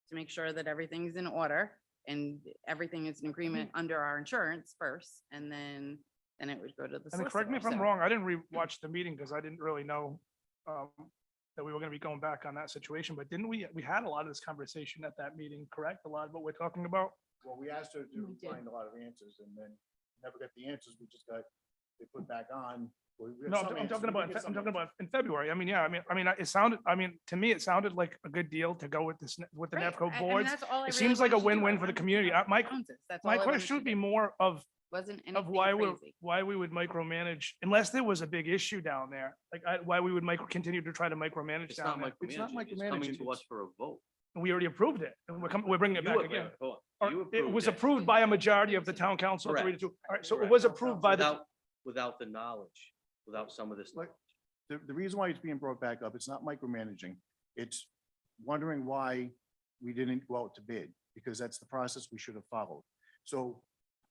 to make sure that everything's in order and everything is in agreement under our insurance first, and then it would go to the And then correct me if solicitor. I'm So- wrong, I didn't re-watch the meeting because I didn't really know that we were gonna be going back on that situation, but didn't we had a lot of this conversation at that meeting, correct? A lot of what we're talking about? Well, we asked her We to did. find a lot of answers and then never got the answers. We just got, they put back on. Well, we got No, some I'm answers. talking We about, did get I'm some talking answers. about in February. I mean, yeah, it sounded, to me, it sounded like a good deal to go with this, with the Right, NEFCO I mean, boards. that's all I It really seems like a wanted to do. I win-win for the wanted to community. know My, the ounces. That's my all I wanted question to would be do. more of Wasn't of anything crazy. why we would micromanage, unless there was a big issue down there, like why we would continue to try to micromanage It's not down there. It's not micromanaging, it's coming micromanaging, to us it's- for a vote. And we already approved it, and we're bringing it You back approved- again. hold on. Or You it was approved it approved by a majority of the town council. three to Correct. two. All right, so it Correct. was approved by the, Without the knowledge, without some of this. Like, the reason why it's being brought back up, it's not micromanaging. It's wondering why we didn't go out to bid, because that's the process we should have followed. So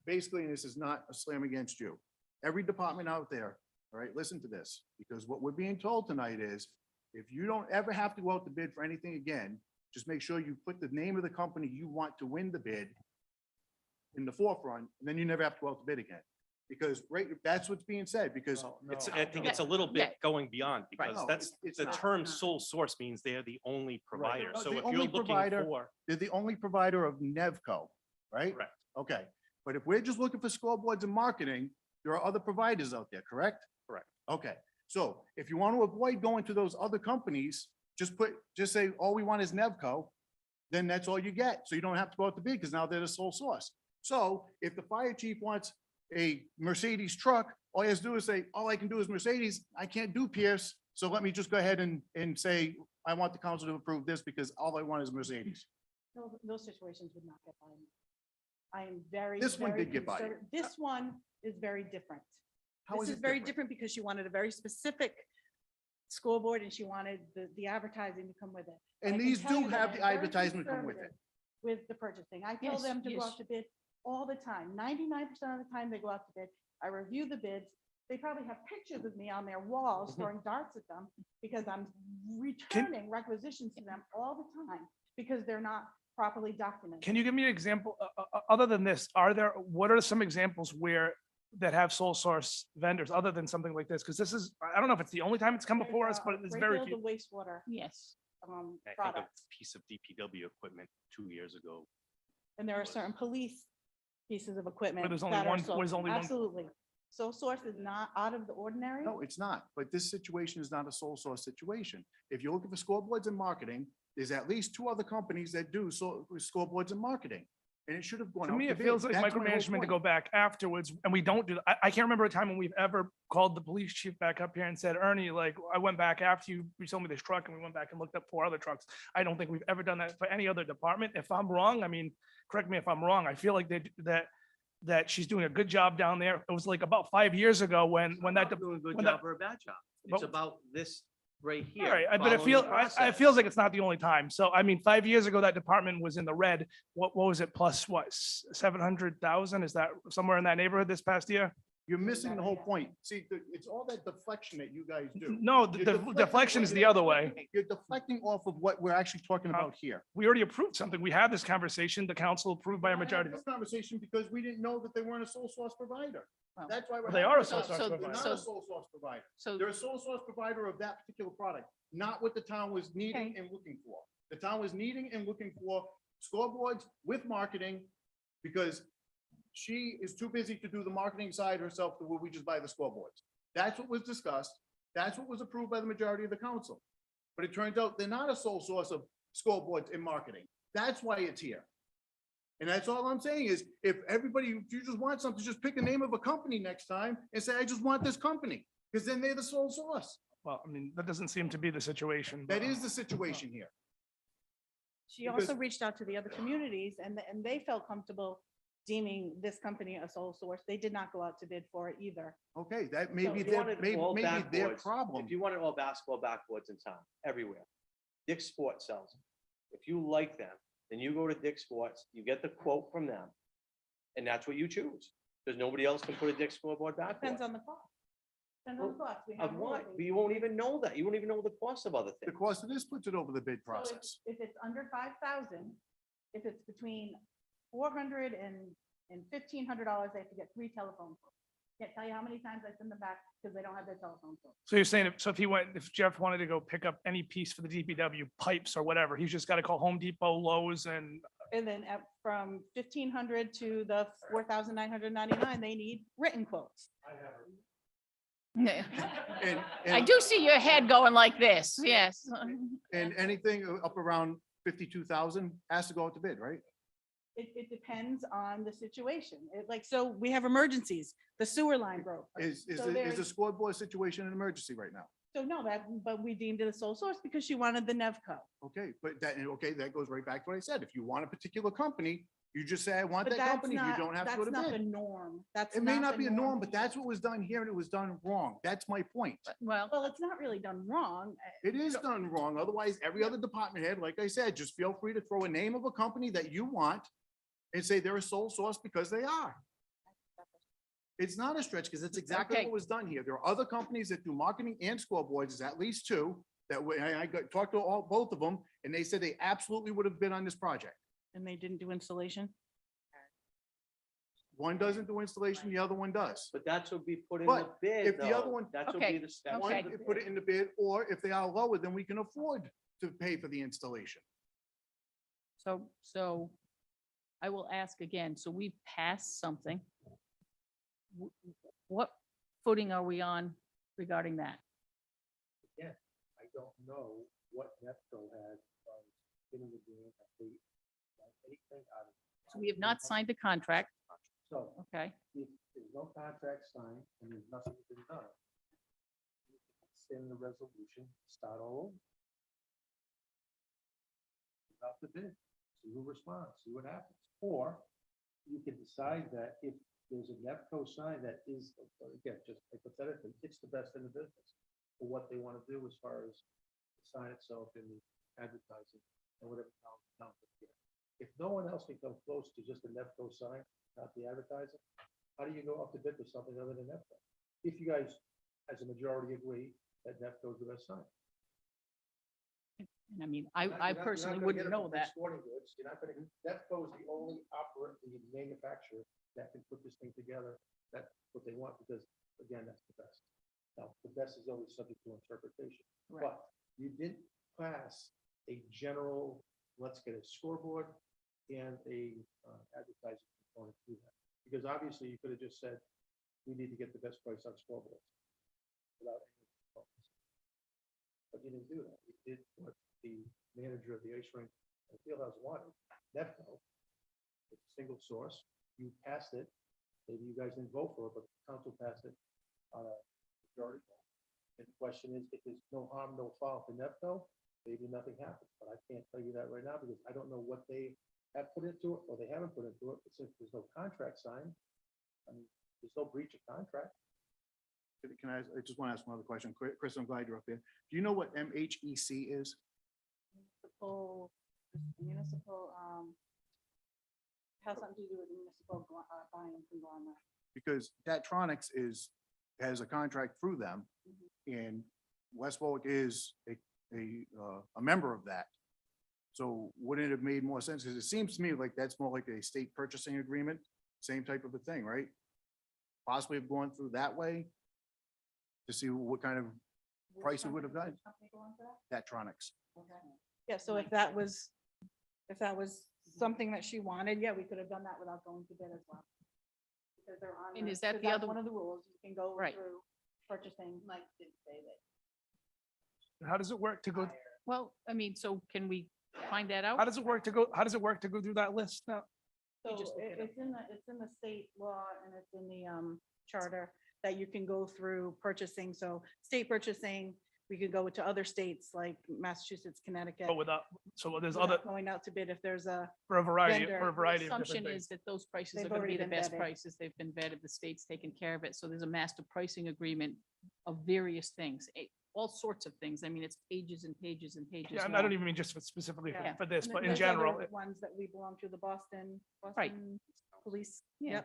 basically, and this is not a slam against you. Every department out there, all right, listen to this, because what we're being told tonight is, if you don't ever have to go out to bid for anything again, just make sure you put the name of the company you want to win the bid in the forefront, and then you never have to go out to bid again. Because, right, that's what's being said, because It's, I think it's a little Yeah. bit going beyond because No, that's, it's the not. term sole source means they're the only provider. No, So the if you're only looking provider- for, they're the only provider of Nevco, right? correct, Okay, but if we're just looking for scoreboards and marketing, there are other providers out there, correct? Correct. Okay, so if you want to avoid going to those other companies, just say, all we want is Nevco, then that's all you get. So you don't have to go out to bid because now they're the sole source. So if the fire chief wants a Mercedes truck, all he has to do is say, all I can do is Mercedes, I can't do Pierce, so let me just go ahead and say, I want the council to approve this because all I want is Mercedes. Those situations would not get by me. I am very, This one very did get by you. conservative. This one is very different. How This is is it very different? different because she wanted a very specific scoreboard and she wanted the advertising to come with it. And I can these tell do you that have I'm the very advertisement come with it. conservative With the purchasing. I tell Yes, them to go yes. out to bid all the time. 99% of the time they go out to bid. I review the bids. They probably have pictures of me on their walls throwing darts at them because I'm returning requisitions to them all the time because they're not properly documented. can you give me an example, other than this, what are some examples that have sole source vendors, other than something like this? Because this is, I don't know if it's the only time it's come There's, before us, but a it's great very deal of few. the wastewater yes. I think a products. piece of DPW equipment 2 years ago. And there are certain police pieces of equipment. there's only that are one- sole- there's only one- Absolutely. Sole source is not out of the ordinary. No, it's not. But this situation is not a sole source situation. If you're looking for scoreboards and marketing, there's at least two other companies that do scoreboards and marketing. And it should have gone To out me, to it bid. feels like That's my whole micromanagement to point. go back afterwards, and we don't do, I can't remember a time when we've ever called the police chief back up here and said, Ernie, like, I went back after you sold me this truck, and we went back and looked up 4 other trucks. I don't think we've ever done that for any other department. If I'm wrong, I mean, correct me if I'm wrong, I feel like that she's doing a good job down there. It was like about 5 years ago when I'm that, not doing a good when job that- or a bad job. But- It's about this right here. all right, but following it the feels, it process. feels like it's not the only time. So, I mean, 5 years ago, that department was in the red. What was it, plus what, 700,000? Is that somewhere in that neighborhood this past year? You're missing the whole point. See, it's all that deflection that you guys do. No, You're the deflecting deflection is what- the other way. You're deflecting off of what we're actually talking about here. We already approved something. We had this conversation. The council approved by a I had majority. This conversation because we didn't know that they weren't a sole source provider. Well, That's why. we're they having are a this sole discussion. source They're provider. not a sole source provider. So, They're a sole source provider of that particular product, not what the town was needing Okay. and looking for. The town was needing and looking for scoreboards with marketing because she is too busy to do the marketing side herself to where we just buy the scoreboards. That's what was discussed. That's what was approved by the majority of the council. But it turns out they're not a sole source of scoreboards in marketing. That's why it's here. And that's all I'm saying is if everybody, if you just want something, just pick the name of a company next time and say, I just want this company, because then they're the sole source. Well, I mean, that doesn't seem to be the situation. That but- is the situation here. She also because- reached out to the other communities and they felt comfortable deeming this company a sole source. They did not go out to bid for it either. Okay, that may be If you their, wanted maybe, all maybe their backboards- problem. If you wanted all basketball backboards in town, everywhere, Dick's Sports sells them. If you like them, then you go to Dick's Sports, you get the quote from them, and that's what you choose. Because nobody else can put a Dick's scoreboard Depends backboard. on the cost. Depends on the cost. We Of have what? rules. But you won't even know that. You won't even know the cost of other The things. cost of this puts it over the bid So process. If it's under 5,000, if it's between 400 and $1,500, they have to get 3 telephone poles. Can't tell you how many times I send them back because they don't have their telephone poles. So you're saying, so if Jeff wanted to go pick up any piece for the DPW pipes or whatever, he's just got to call Home Depot, Lowe's, and And then from 1,500 to the 4,999, they need written quotes. Yeah. And, I and, do see your head going like this, yes. and anything up around 52,000 has to go out to bid, right? It depends on the situation. Like, so we have emergencies. The sewer line broke. Is So the there's- scoreboard situation an emergency right now? So no, but we deemed it a sole source because she wanted the Nevco. Okay, but that goes right back to what I said. If you want a particular company, you just say, I want But that that's company. You not, don't have to go that's to not the bid. norm. That's It may not the be a norm, but that's what was done here and it was done wrong. That's my point. Well, Well, it's not really done wrong. It is done wrong. Otherwise, every other department head, like I said, just feel free to throw a name of a company that you want and say they're a sole source because they are. It's not a stretch because it's exactly Okay. what was done here. There are other companies that do marketing and scoreboards, there's at least 2 that I got, talked to both of them, and they said they absolutely would have been on this project. And they didn't do installation. One doesn't do installation, the other one does. But that's what we put in the But bid, if the other though. one- That's what be Okay, the steps. One, of the put it bid. in the bid, or if they are lower, then we can afford to pay for the installation. so I will ask again. So we passed something. W- What footing are we on regarding that? I don't know what NEPCO had from getting the grant, if they got anything out of it. So we have not signed a contract, So okay? if there's no contract signed and there's nothing been done, you can extend the resolution, start all over. Out the bid, see who responds, see what happens. Or you can decide that if there's a NEPCO sign that is, again, just hypothetically, it's the best in the business for what they want to do as far as the sign itself and the advertising and whatever town puts together. If no one else can come close to just a NEPCO sign, not the advertising, how do you go up to bid for something other than NEPCO? If you guys, as a majority, agree that NEPCO is the best sign. And I mean, You're not- I you're not personally gonna wouldn't get it know from that. Dick's Sporting Goods. You're not gonna, NEPCO is the only the manufacturer that can put this thing together. That's what they want, because again, that's the best. Now, the best is always subject to interpretation, Right. but you didn't pass a general, let's get a scoreboard and a advertising component to that. Because obviously you could have just said, we need to get the best price on scoreboards. Without any components. But you didn't do that. You did what the manager of the ice rink and Fieldhouse wanted. NEPCO, it's a single source. You passed it. Maybe you guys didn't vote for it, but the council passed it on a majority vote. And the question is, if there's no harm, no foul to NEPCO, maybe nothing happens. But I can't tell you that right now because I don't know what they have put into it or they haven't put into it. But since there's no contract signed, I mean, there's no breach of contract. Can I just want to ask one other question. Chris, I'm glad you're up here. Do you know what MHEC is? Municipal, has something to do with municipal buying conglomerate. Because Datronics has a contract through them, and West Warwick is a member of that. So wouldn't it have made more sense? Because it seems to me like that's more like a state purchasing agreement, same type of a thing, right? Possibly have gone through that way to see what kind of price we would have done. Datronics. Yeah, so if that was something that she wanted, yeah, we could have done that without going to bid as well. Because they're on. And the- is that because the that's other- One of the rules, you can go Right. through purchasing. Mike did say that. how does it work to go, Well, I mean, so can we find that how out? does it work to go through that list now? So just look it up. it's in the state law and it's in the charter that you can go through purchasing. So state purchasing, We could go to other states like Massachusetts, Connecticut. But without, so there's without other, Going out to bid if there's a, for a variety, vendor, for a variety of different Assumption things. is that those prices They've are gonna be already the been best vetted. prices. They've been vetted, the state's taken care of it. So there's a master pricing agreement of various things, all sorts of things. I mean, it's pages and pages and pages. Yeah, I long. don't even mean just specifically Yeah. for this, and but then in there's other general, Ones that we belong to, the Boston Right. Police. Yeah.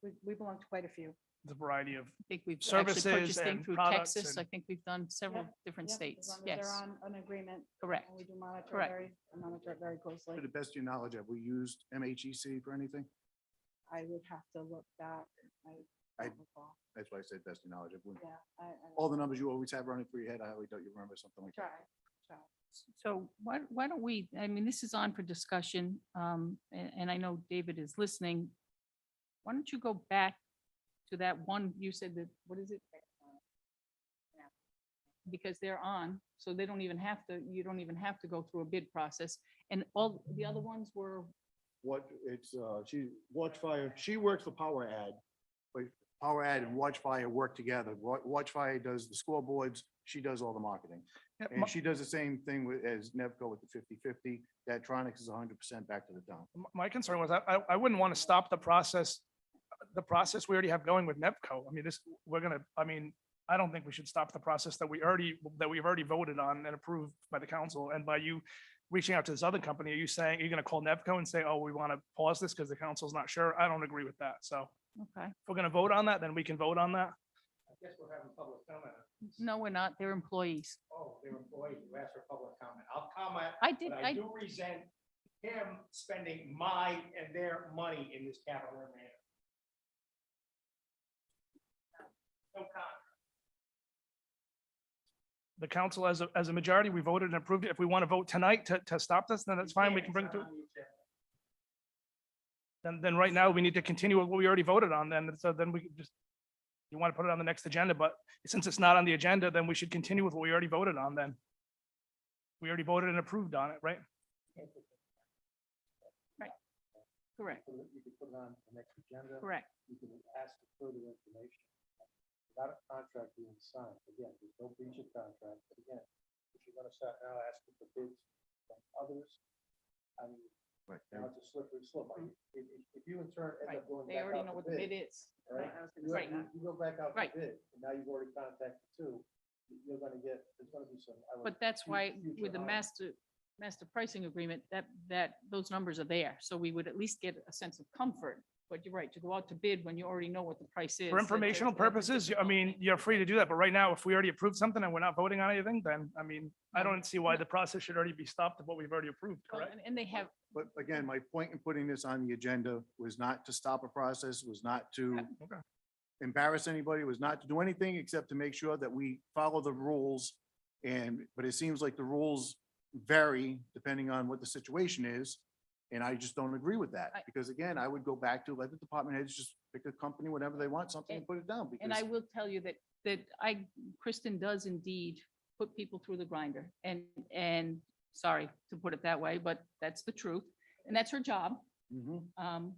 Yep. We belong to quite a few. it's a variety of, I think we've actually services purchased things and through products Texas. I and- think we've done several Yep, different Yep, as states. long as Yes, They're on an agreement. correct. And we do monitor Correct. monitor it very To closely. the best of your knowledge, have we used MHEC for anything? I would have to look back. I don't recall. That's why I said best of your knowledge. If we- Yeah, All the numbers you always have running through your head, I highly doubt you remember something like try, that. try. So why don't we, I mean, this is on for discussion, and I know David is listening. Why don't you go back to that one, you said that, what is it? Because they're on, so they don't even have to, you don't even have to go through a bid process. And all the other ones were, She works for Power Ad, but Power Ad and Watchfire work together. Watchfire does the scoreboards, she does all the marketing. Yeah, And she does the same thing with, as Nevco with the 50/50. Datronics is 100% back to the dump. my concern was I wouldn't want to stop the process we already have going with NEPCO. I mean, I don't think we should stop the process that we've already voted on and approved by the council. And by you reaching out to this other company, are you saying, you're going to call NEPCO and say, oh, we want to pause this because the council's not sure? I don't agree with that. So okay, if we're going to vote on that, then we can vote on that. I guess we're having public comment. no, we're not, they're employees. Oh, they're employees, you asked for public comment. I'll comment, I did, but I do resent him spending my and their money in this capital manner. No comment. The council as a majority, we voted and approved it. If we want to vote tonight to stop this, then that's fine. We can bring it to, then right now we need to continue with what we already voted on then. So then we could just, you want to put it on the next agenda, but since it's not on the agenda, then we should continue with what we already voted on then. We already voted and approved on it, right? Correct, You could put it on the next agenda. correct. You can ask for further information. Without a contract being signed, again, there's no breach of contract, but again, if you're gonna start now asking for bids from others, I mean, Right. now it's a slippery slope. If you in turn end Right. up going They back already out know to what the bid bid, is. right? I was gonna You say Right. that. you go back out to Right. bid, and now you've already contacted two, you're gonna get, there's gonna be some. I would- But that's why future with the harm. master pricing agreement, that those numbers are there. So we would at least get a sense of comfort. But you're right, to go out to bid when you already know what the price is. For informational purposes, I mean, you're free to do that. But right now, if we already approved something and we're not voting on anything, then, I mean, I don't see why the process should already be stopped of what we've already approved, correct? And they have, But again, my point in putting this on the agenda was not to stop a process, was not to Okay. embarrass anybody, was not to do anything except to make sure that we follow the rules. But it seems like the rules vary depending on what the situation is. And I just don't agree with that, because again, I would go back to let the department heads just pick a company, whatever they want, something and put it down. and I Because will tell you that Kristen does indeed put people through the grinder. And sorry to put it that way, but that's the truth. And that's her job. Mhm.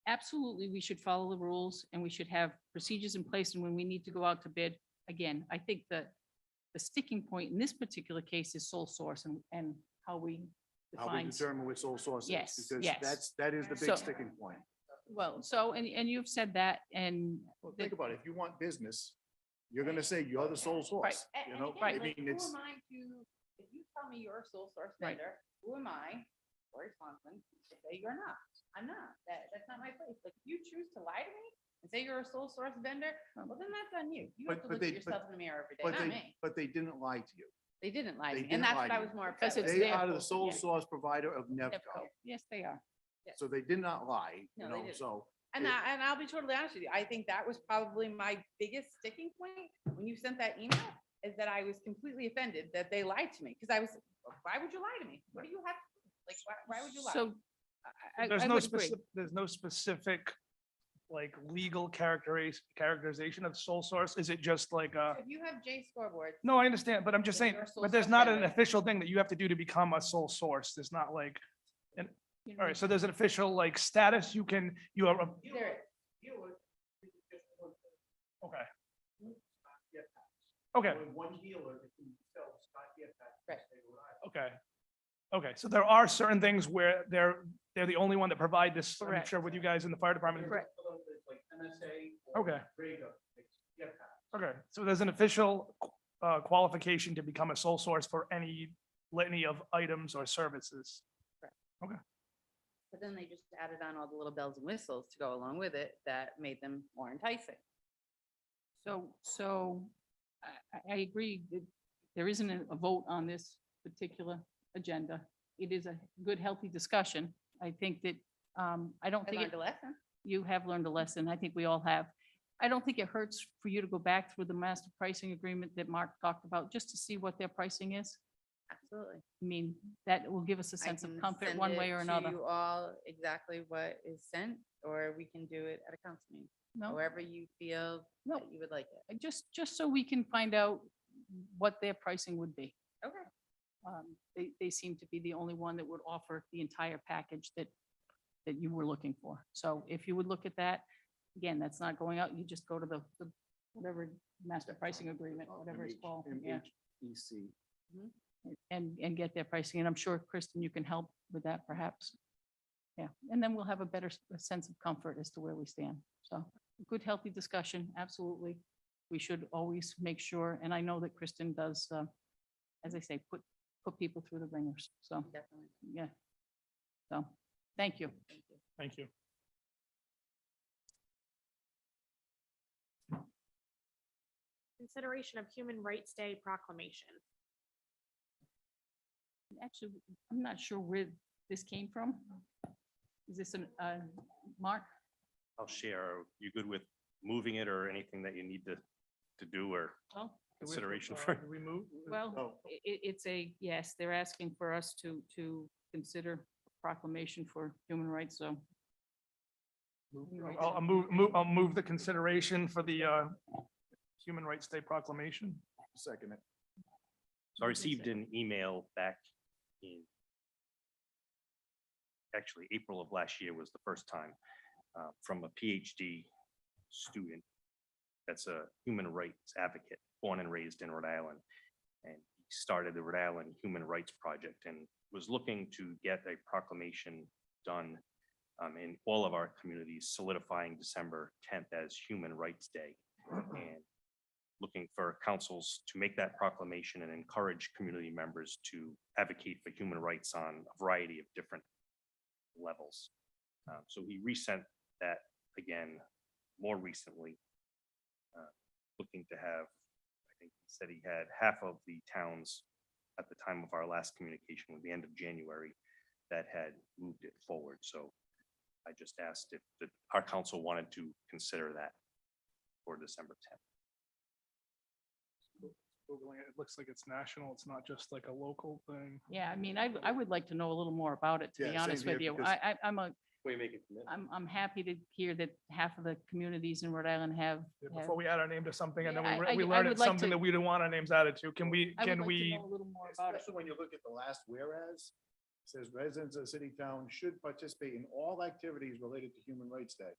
Absolutely, we should follow the rules and we should have procedures in place. And when we need to go out to bid, again, I think that the sticking point in this particular case is sole source and how we how we define. determine what sole source is. Yes, Because yes. that is the So- big sticking point. Well, so, and you've said that and. Well, that- think about it. If you want business, you're gonna say you're the sole source, And- you and know? again, I like, mean, who it's, am I to, if you tell me you're a sole source Right. vendor, who am I, Lori Swanson, to say you're not? I'm not. That's not my place. Like, if you choose to lie to me and say you're a sole source vendor, well, then that's on you. You have But- to but look they- at yourself in the mirror every day, but not they, me. but they didn't lie to you. They didn't lie to they me, didn't and that's lie what to I you. was more Because upset it's with. They their are the fault, sole yeah. source provider of Nevco. NEPCO. Yes, they are. So they did not lie, No, you they know, didn't. so. And it- I'll be totally honest with you. I think that was probably my biggest sticking point when you sent that email, is that I was completely offended that they lied to me. Because I was, why would you lie to me? What do you have? Like, why would you lie? So I There's I no would agree. specific, like, legal characterization of sole source. Is it just like a? If you have J scoreboard, No, I understand, but I'm just Then saying, you're a sole but there's source not an vendor. official thing that you have to do to become a sole source. There's not like, You know, all right, so there's an official like status you are, there, okay. Okay, One dealer that can Okay. Okay, so there are certain things where they're the only one that provide this, I'm Correct. sure with you guys in the fire department. Correct. Okay. Okay, so there's an official qualification to become a sole source for any litany of items or services. But then they just added on all the little bells and whistles to go along with it that made them more enticing. So I agree that there isn't a vote on this particular agenda. It is a good, healthy discussion. I think that, I don't I think learned it- a lesson. you have learned a lesson. I think we all have. I don't think it hurts for you to go back through the master pricing agreement that Mark talked about, just to see what their pricing is. Absolutely. I mean, that will give us a I sense of can comfort send one way it or to another. You all exactly what is sent, or we can do it at a council meeting, No, however you feel No. that you would like it. just so we can find out what their pricing would be. Okay. They seem to be the only one that would offer the entire package that you were looking for. So if you would look at that, again, that's not going out, you just go to the whatever master pricing agreement, whatever it's called, yeah, MHEC. and get their pricing. And I'm sure, Kristen, you can help with that perhaps. Yeah, and then we'll have a better sense of comfort as to where we stand. So good, healthy discussion, absolutely. We should always make sure, and I know that Kristen does, as I say, put people through the ringers. So, Definitely. yeah. So, thank you. Thank you. Consideration of Human Rights Day proclamation. Actually, I'm not sure where this came from. Is this an, Mark? I'll share. Are you good with moving it or anything that you need to do or Oh, consideration for? Do we move? well, Oh. it's a, yes, they're asking for us to consider proclamation for human rights, so. I'll move the consideration for the Human Rights Day proclamation. Second it. So I received an email back in actually April of last year was the first time from a PhD student that's a human rights advocate, born and raised in Rhode Island. And he started the Rhode Island Human Rights Project and was looking to get a proclamation done in all of our communities, solidifying December 10th as Human Rights Day. And looking for councils to make that proclamation and encourage community members to advocate for human rights on a variety of different levels. So he resent that again more recently, looking to have, I think he said he had half of the towns at the time of our last communication, at the end of January, that had moved it forward. So I just asked if our council wanted to consider that for December 10th. Googling it, it looks like it's national. It's not just like a local thing. Yeah, I mean, I would like to know a little more about it, to Yeah, be same honest here, with you. because- I'm happy to hear that half of the communities in Rhode Island have. Before we add our name to something and then Yeah, we I learn would it's like something to- that we don't want our names added to. Can we, I would can like to we? know a little more about it. Especially when you look at the last whereas, it says residents of the city town should participate in all activities related to Human Rights Day.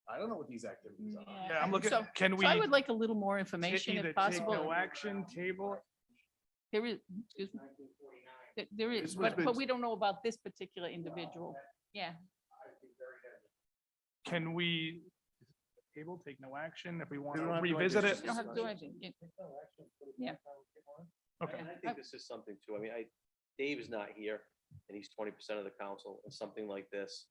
I don't know what these activities are. Yeah, I'm looking, So- can we? So I would like a little more ta- information either if take possible. No action, table. There is, excuse me. There This is, was but been- we don't know about this particular individual. Yeah, Can we table, take no action if we want don't to have to revisit like it? you don't have to do anything. Yeah. Okay. And I think this is something too. I mean, Dave is not here and he's 20% of the council and something like this.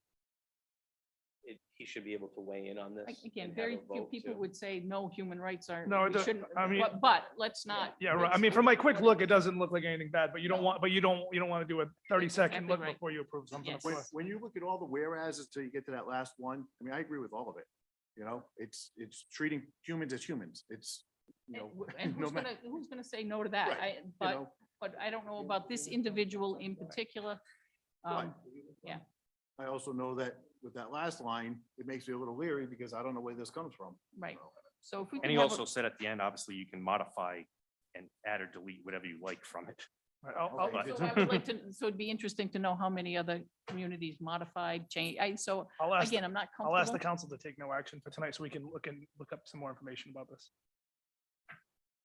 He should be able to weigh in on this. Again, and have very a few vote, people too. would say, no, human rights are. No, we it does- shouldn't, I mean- but let's not. Yeah, right. I let's- mean, from my quick look, it doesn't look like anything bad, but you don't want, you don't want to do a 30-second exactly look right. before you approve something. of Yes. course. When you look at all the whereas until you get to that last one, I mean, I agree with all of it. You know, it's treating humans as humans. It's, you know. And no who's gonna say no to that? Right, But I don't know about this individual in particular. Right. yeah. I also know that with that last line, it makes me a little leery because I don't know where this comes from. Right. So if we. And can he have a- also said at the end, obviously, you can modify and add or delete whatever you like from it. Right, Okay. So I would like to, so it'd be interesting to know how many other communities modified, change, so I'll ask, again, I'm not I'll ask the comfortable. council to take no action for tonight so we can look up some more information about this.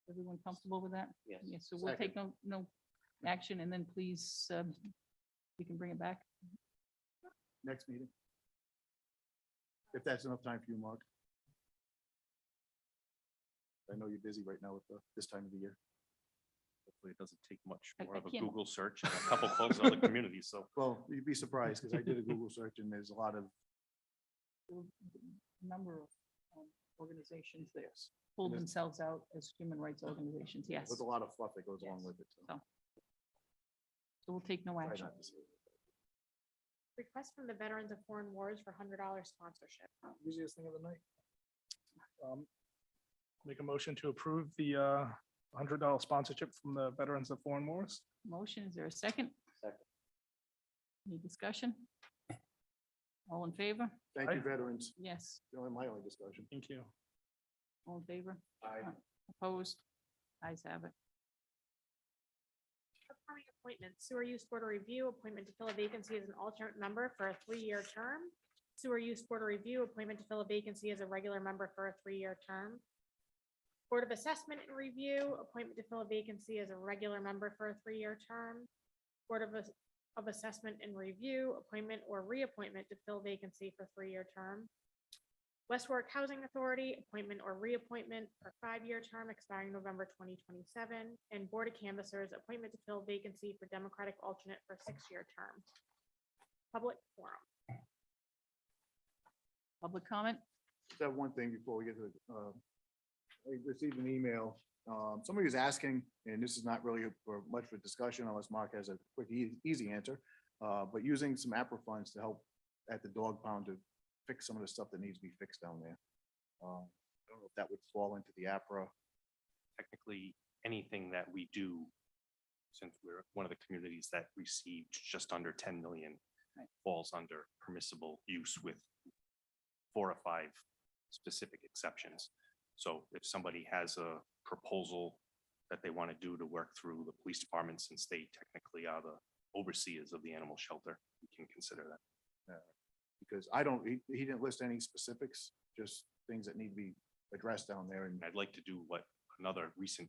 Everyone comfortable with that? Yes. Yes, so we'll Second. take no action, and then please, we can bring it back. Next meeting. If that's enough time for you, Mark. I know you're busy right now with this time of the year. Hopefully it doesn't take much I- more I of a can't- Google search and a couple calls to other communities, so. Well, you'd be surprised because I did a Google search and there's a lot of, Number of organizations that pull themselves out as human rights organizations, yes. there's a lot of fluff that goes along Yes. with it. So So So we'll take no try action. not to say it. Request from the Veterans of Foreign Wars for $100 sponsorship. Easiest thing of the night. Make a motion to approve the $100 sponsorship from the Veterans of Foreign Wars. Motion, is there a second? Second. Any discussion? All in favor? Thank you, Aye. veterans. Yes, My only discussion. Thank you. all in favor? Aye. Opposed? Ayes have it. Upcoming appointments, Sewer Use Board of Review, appointment to fill a vacancy as an alternate member for a 3-year term. Sewer Use Board of Review, appointment to fill a vacancy as a regular member for a 3-year term. Board of Assessment and Review, appointment to fill a vacancy as a regular member for a 3-year term. Board of Assessment and Review, appointment or reappointment to fill vacancy for 3-year term. West Warwick Housing Authority, appointment or reappointment for 5-year term expiring November 2027. And Board of Canvassers, appointment to fill vacancy for Democratic alternate for 6-year term. Public forum. Public comment? Just have one thing before we get to, I received an email. Somebody was asking, and this is not really for much for discussion unless Mark has a quick, easy answer. But using some APRA funds to help at the dog pound to fix some of the stuff that needs to be fixed down there. I don't know if that would fall into the APRA. Technically, anything that we do, since we're one of the communities that received just under 10 million, Right. falls under permissible use with 4 or 5 specific exceptions. So if somebody has a proposal that they want to do to work through the police department, since they technically are the overseers of the animal shelter, we can consider that. Because he didn't list any specifics, just things that need to be addressed down there. And And I'd like to do what another recent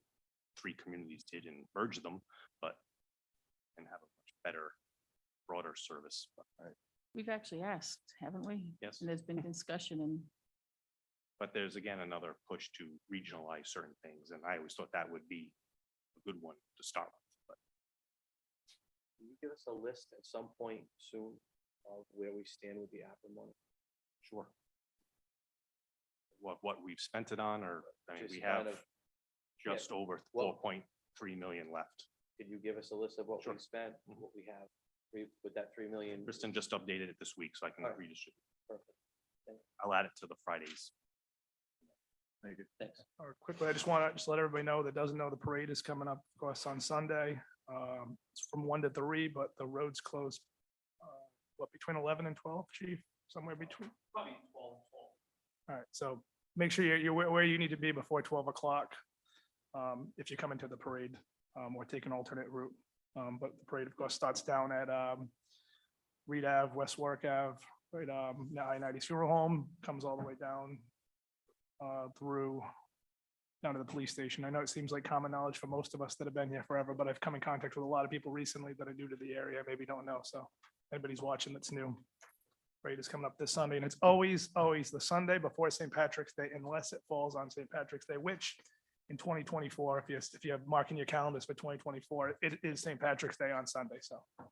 3 communities did and merge them, and have a much better, broader service. But We've actually asked, haven't we? Yes. And there's been discussion and But there's again another push to regionalize certain things, and I always thought that would be a good one to start with. But Can you give us a list at some point soon of where we stand with the APRA money? sure. What we've spent it on, or I mean, we Just have kind of- just over Well- 4.3 million left. Could you give us a list of what Sure. we spent, what we have with that 3 million? Kristen just updated it this week, so I can Alright. redistribute. Perfect. I'll add it to the Fridays. Thank you. Thanks. Or quickly, I just want to just let everybody know that doesn't know the parade is coming up, of course, on Sunday. It's from 1 to 3, but the road's closed. Between 11 and 12, chief, somewhere between? Probably 12. All right, so make sure you're where you need to be before 12 o'clock. If you come into the parade, or take an alternate route. But the parade, of course, starts down at Reed Ave, West Warwick Ave, right, I-90 funeral home, comes all the way down through down to the police station. I know it seems like common knowledge for most of us that have been here forever, but I've come in contact with a lot of people recently that are new to the area, maybe don't know. So anybody's watching that's new. Parade is coming up this Sunday, and it's always the Sunday before St. Patrick's Day, unless it falls on St. Patrick's Day, which in 2024, if you have marking your calendars for 2024, it is St. Patrick's Day on Sunday. So there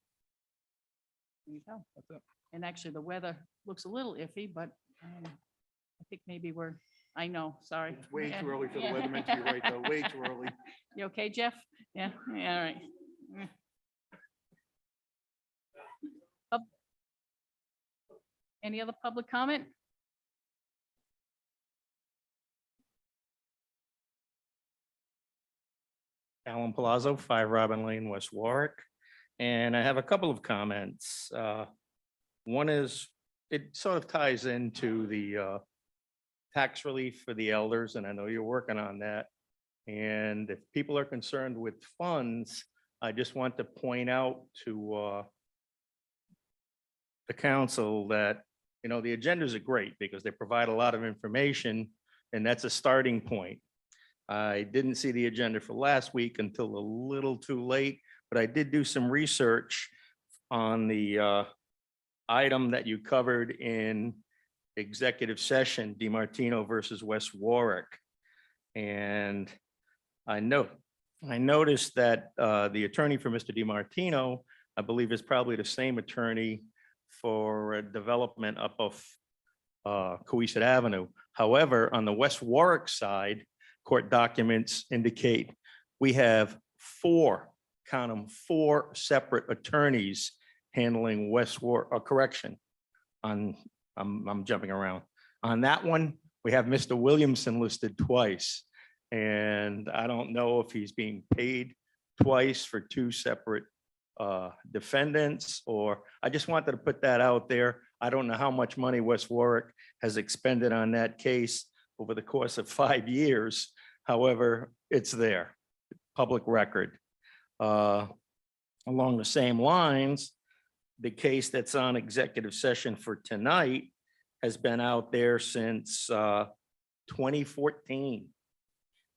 you go. that's it. And actually, the weather looks a little iffy, but I think maybe I know, sorry. It's way Yeah. too early for the weatherman to be right, though, way too early. You okay, Jeff? Yeah, all right. Yeah. Any other public comment? Alan Palazzo, 5 Robin Lane, West Warwick. And I have a couple of comments. One is, it sort of ties into the tax relief for the elders, and I know you're working on that. And if people are concerned with funds, I just want to point out to the council that, the agendas are great because they provide a lot of information, and that's a starting point. I didn't see the agenda for last week until a little too late, but but I did do some research on the item that you covered in executive session, DiMartino versus West Warwick. And I noticed that the attorney for Mr. DiMartino, I believe, is probably the same attorney for development up of Cohasset Avenue. However, on the West Warwick side, court documents indicate we have count them, four separate attorneys handling West Warwick, correction. I'm jumping around. On that one, we have Mr. Williamson listed twice. And I don't know if he's being paid twice for two separate defendants, or I just wanted to put that out there. I don't know how much money West Warwick has expended on that case over the course of 5 years. However, it's there, public record. Along the same lines, the case that's on executive session for tonight has been out there since 2014.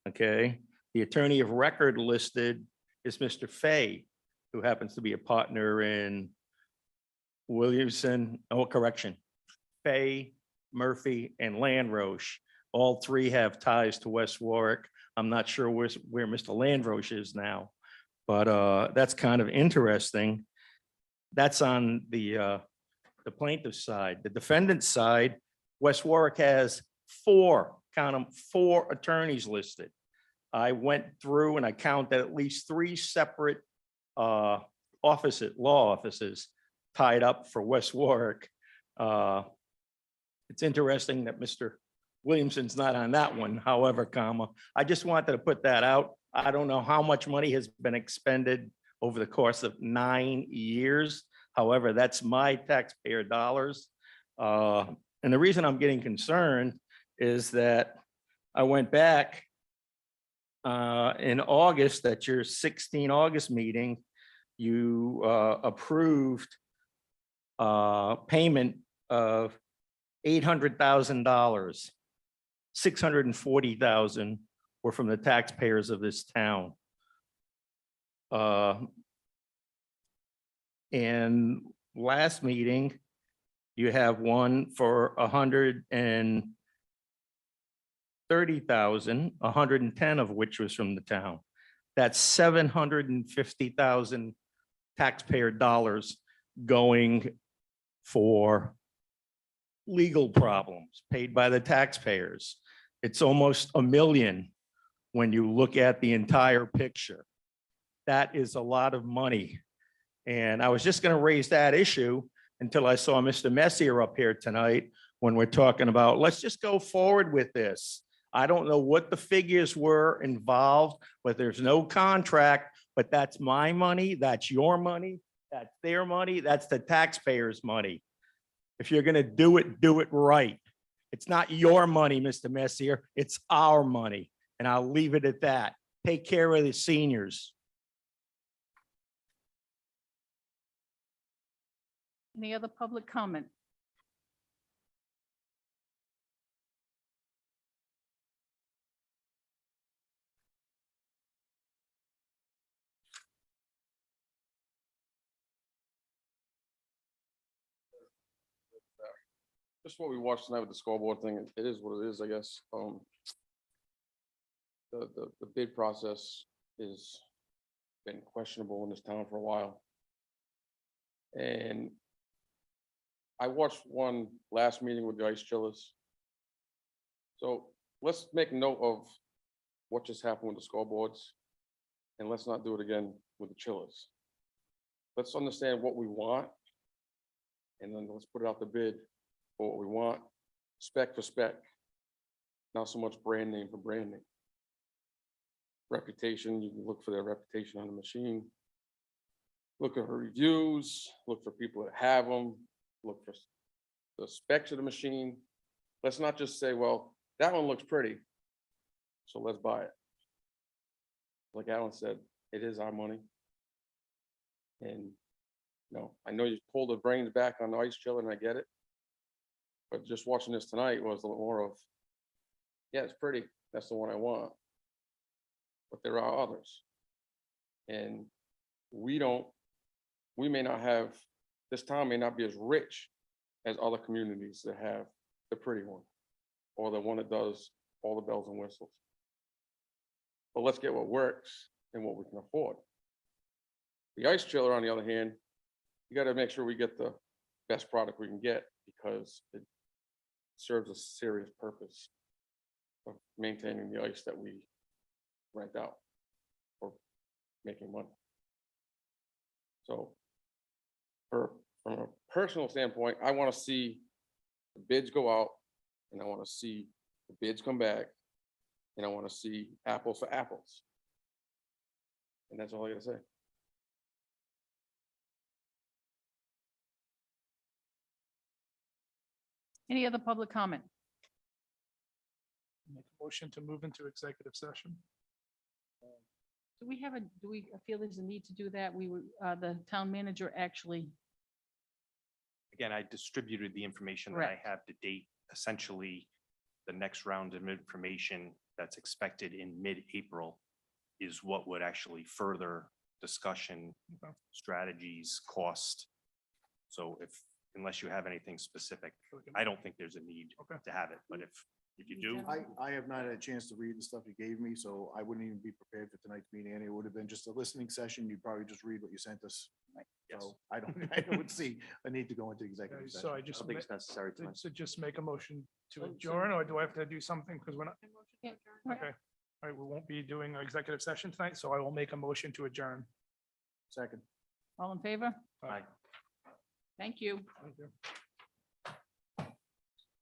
Okay, the attorney of record listed is Mr. Fay, who happens to be a partner in Williamson, Fay, Murphy, and Landroche. All three have ties to West Warwick. I'm not sure where Mr. Landroche is now, but that's kind of interesting. That's on the plaintiff's side. The defendant's side, West Warwick has count them, four attorneys listed. I went through and I counted at least three separate law offices tied up for West Warwick. It's interesting that Mr. Williamson's not on that one, however, I just wanted to put that out. I don't know how much money has been expended over the course of 9 years. However, that's my taxpayer dollars. And the reason I'm getting concerned is that I went back in August, at your 16 August meeting, you approved payment of $800,000. 640,000 were from the taxpayers of this town. And last meeting, you have one for 130,000, 110 of which was from the town. That's 750,000 taxpayer dollars going for legal problems paid by the taxpayers. It's almost $1 million when you look at the entire picture. That is a lot of money. And I was just going to raise that issue until I saw Mr. Messier up here tonight when we're talking about, let's just go forward with this. I don't know what the figures were involved, but there's no contract, but that's my money, that's your money, that's their money, that's the taxpayers' money. If you're going to do it right. It's not your money, Mr. Messier, it's our money. And I'll leave it at that. Take care of the seniors. Any other public comment? Just what we watched tonight with the scoreboard thing, it is what it is, I guess. The bid process is been questionable in this town for a while. And I watched one last meeting with the ice chillers. So let's make note of what just happened with the scoreboards, and let's not do it again with the chillers. Let's understand what we want, and then let's put it out the bid for what we want, spec for spec, not so much brand name for brand name. Reputation, you can look for their reputation on the machine. Look at her reviews, look for people that have them, look for the specs of the machine. Let's not just say, well, that one looks pretty, so let's buy it. Like Alan said, it is our money. And I know you pulled the brains back on the ice chiller, and I get it. But just watching this tonight was a little more of, yeah, it's pretty. That's the one I want. But there are others. And we may not have, this town may not be as rich as other communities that have the pretty one, or the one that does all the bells and whistles. But let's get what works and what we can afford. The ice chiller, on the other hand, you gotta make sure we get the best product we can get, because it serves a serious purpose of maintaining the ice that we rent out or making money. So from a personal standpoint, I want to see the bids go out, and I want to see the bids come back, and I want to see apples for apples. And that's all I gotta say. Any other public comment? Make a motion to move into executive session. Do we feel there's a need to do that? We were, the town manager actually, Again, I distributed the information that I Correct. have to date. Essentially, the next round of information that's expected in mid-April is what would actually further discussion, Okay. strategies, cost. So unless you have anything specific, I don't think there's a need Okay. to have it, but if you do, I have not had a chance to read the stuff you gave me, so I wouldn't even be prepared for tonight's meeting. And it would have been just a listening session. You'd probably just read what you sent us. yes. So I don't see a need to go into executive Okay, session. So I I just, don't think it's necessary tonight. so just make a motion to Oh, so- adjourn, or do I have to do something? Because we're not, Yeah, okay. All right, we won't be doing an executive session tonight, so I will make a motion to adjourn. Second. all in favor? Aye. Thank you. Thank you.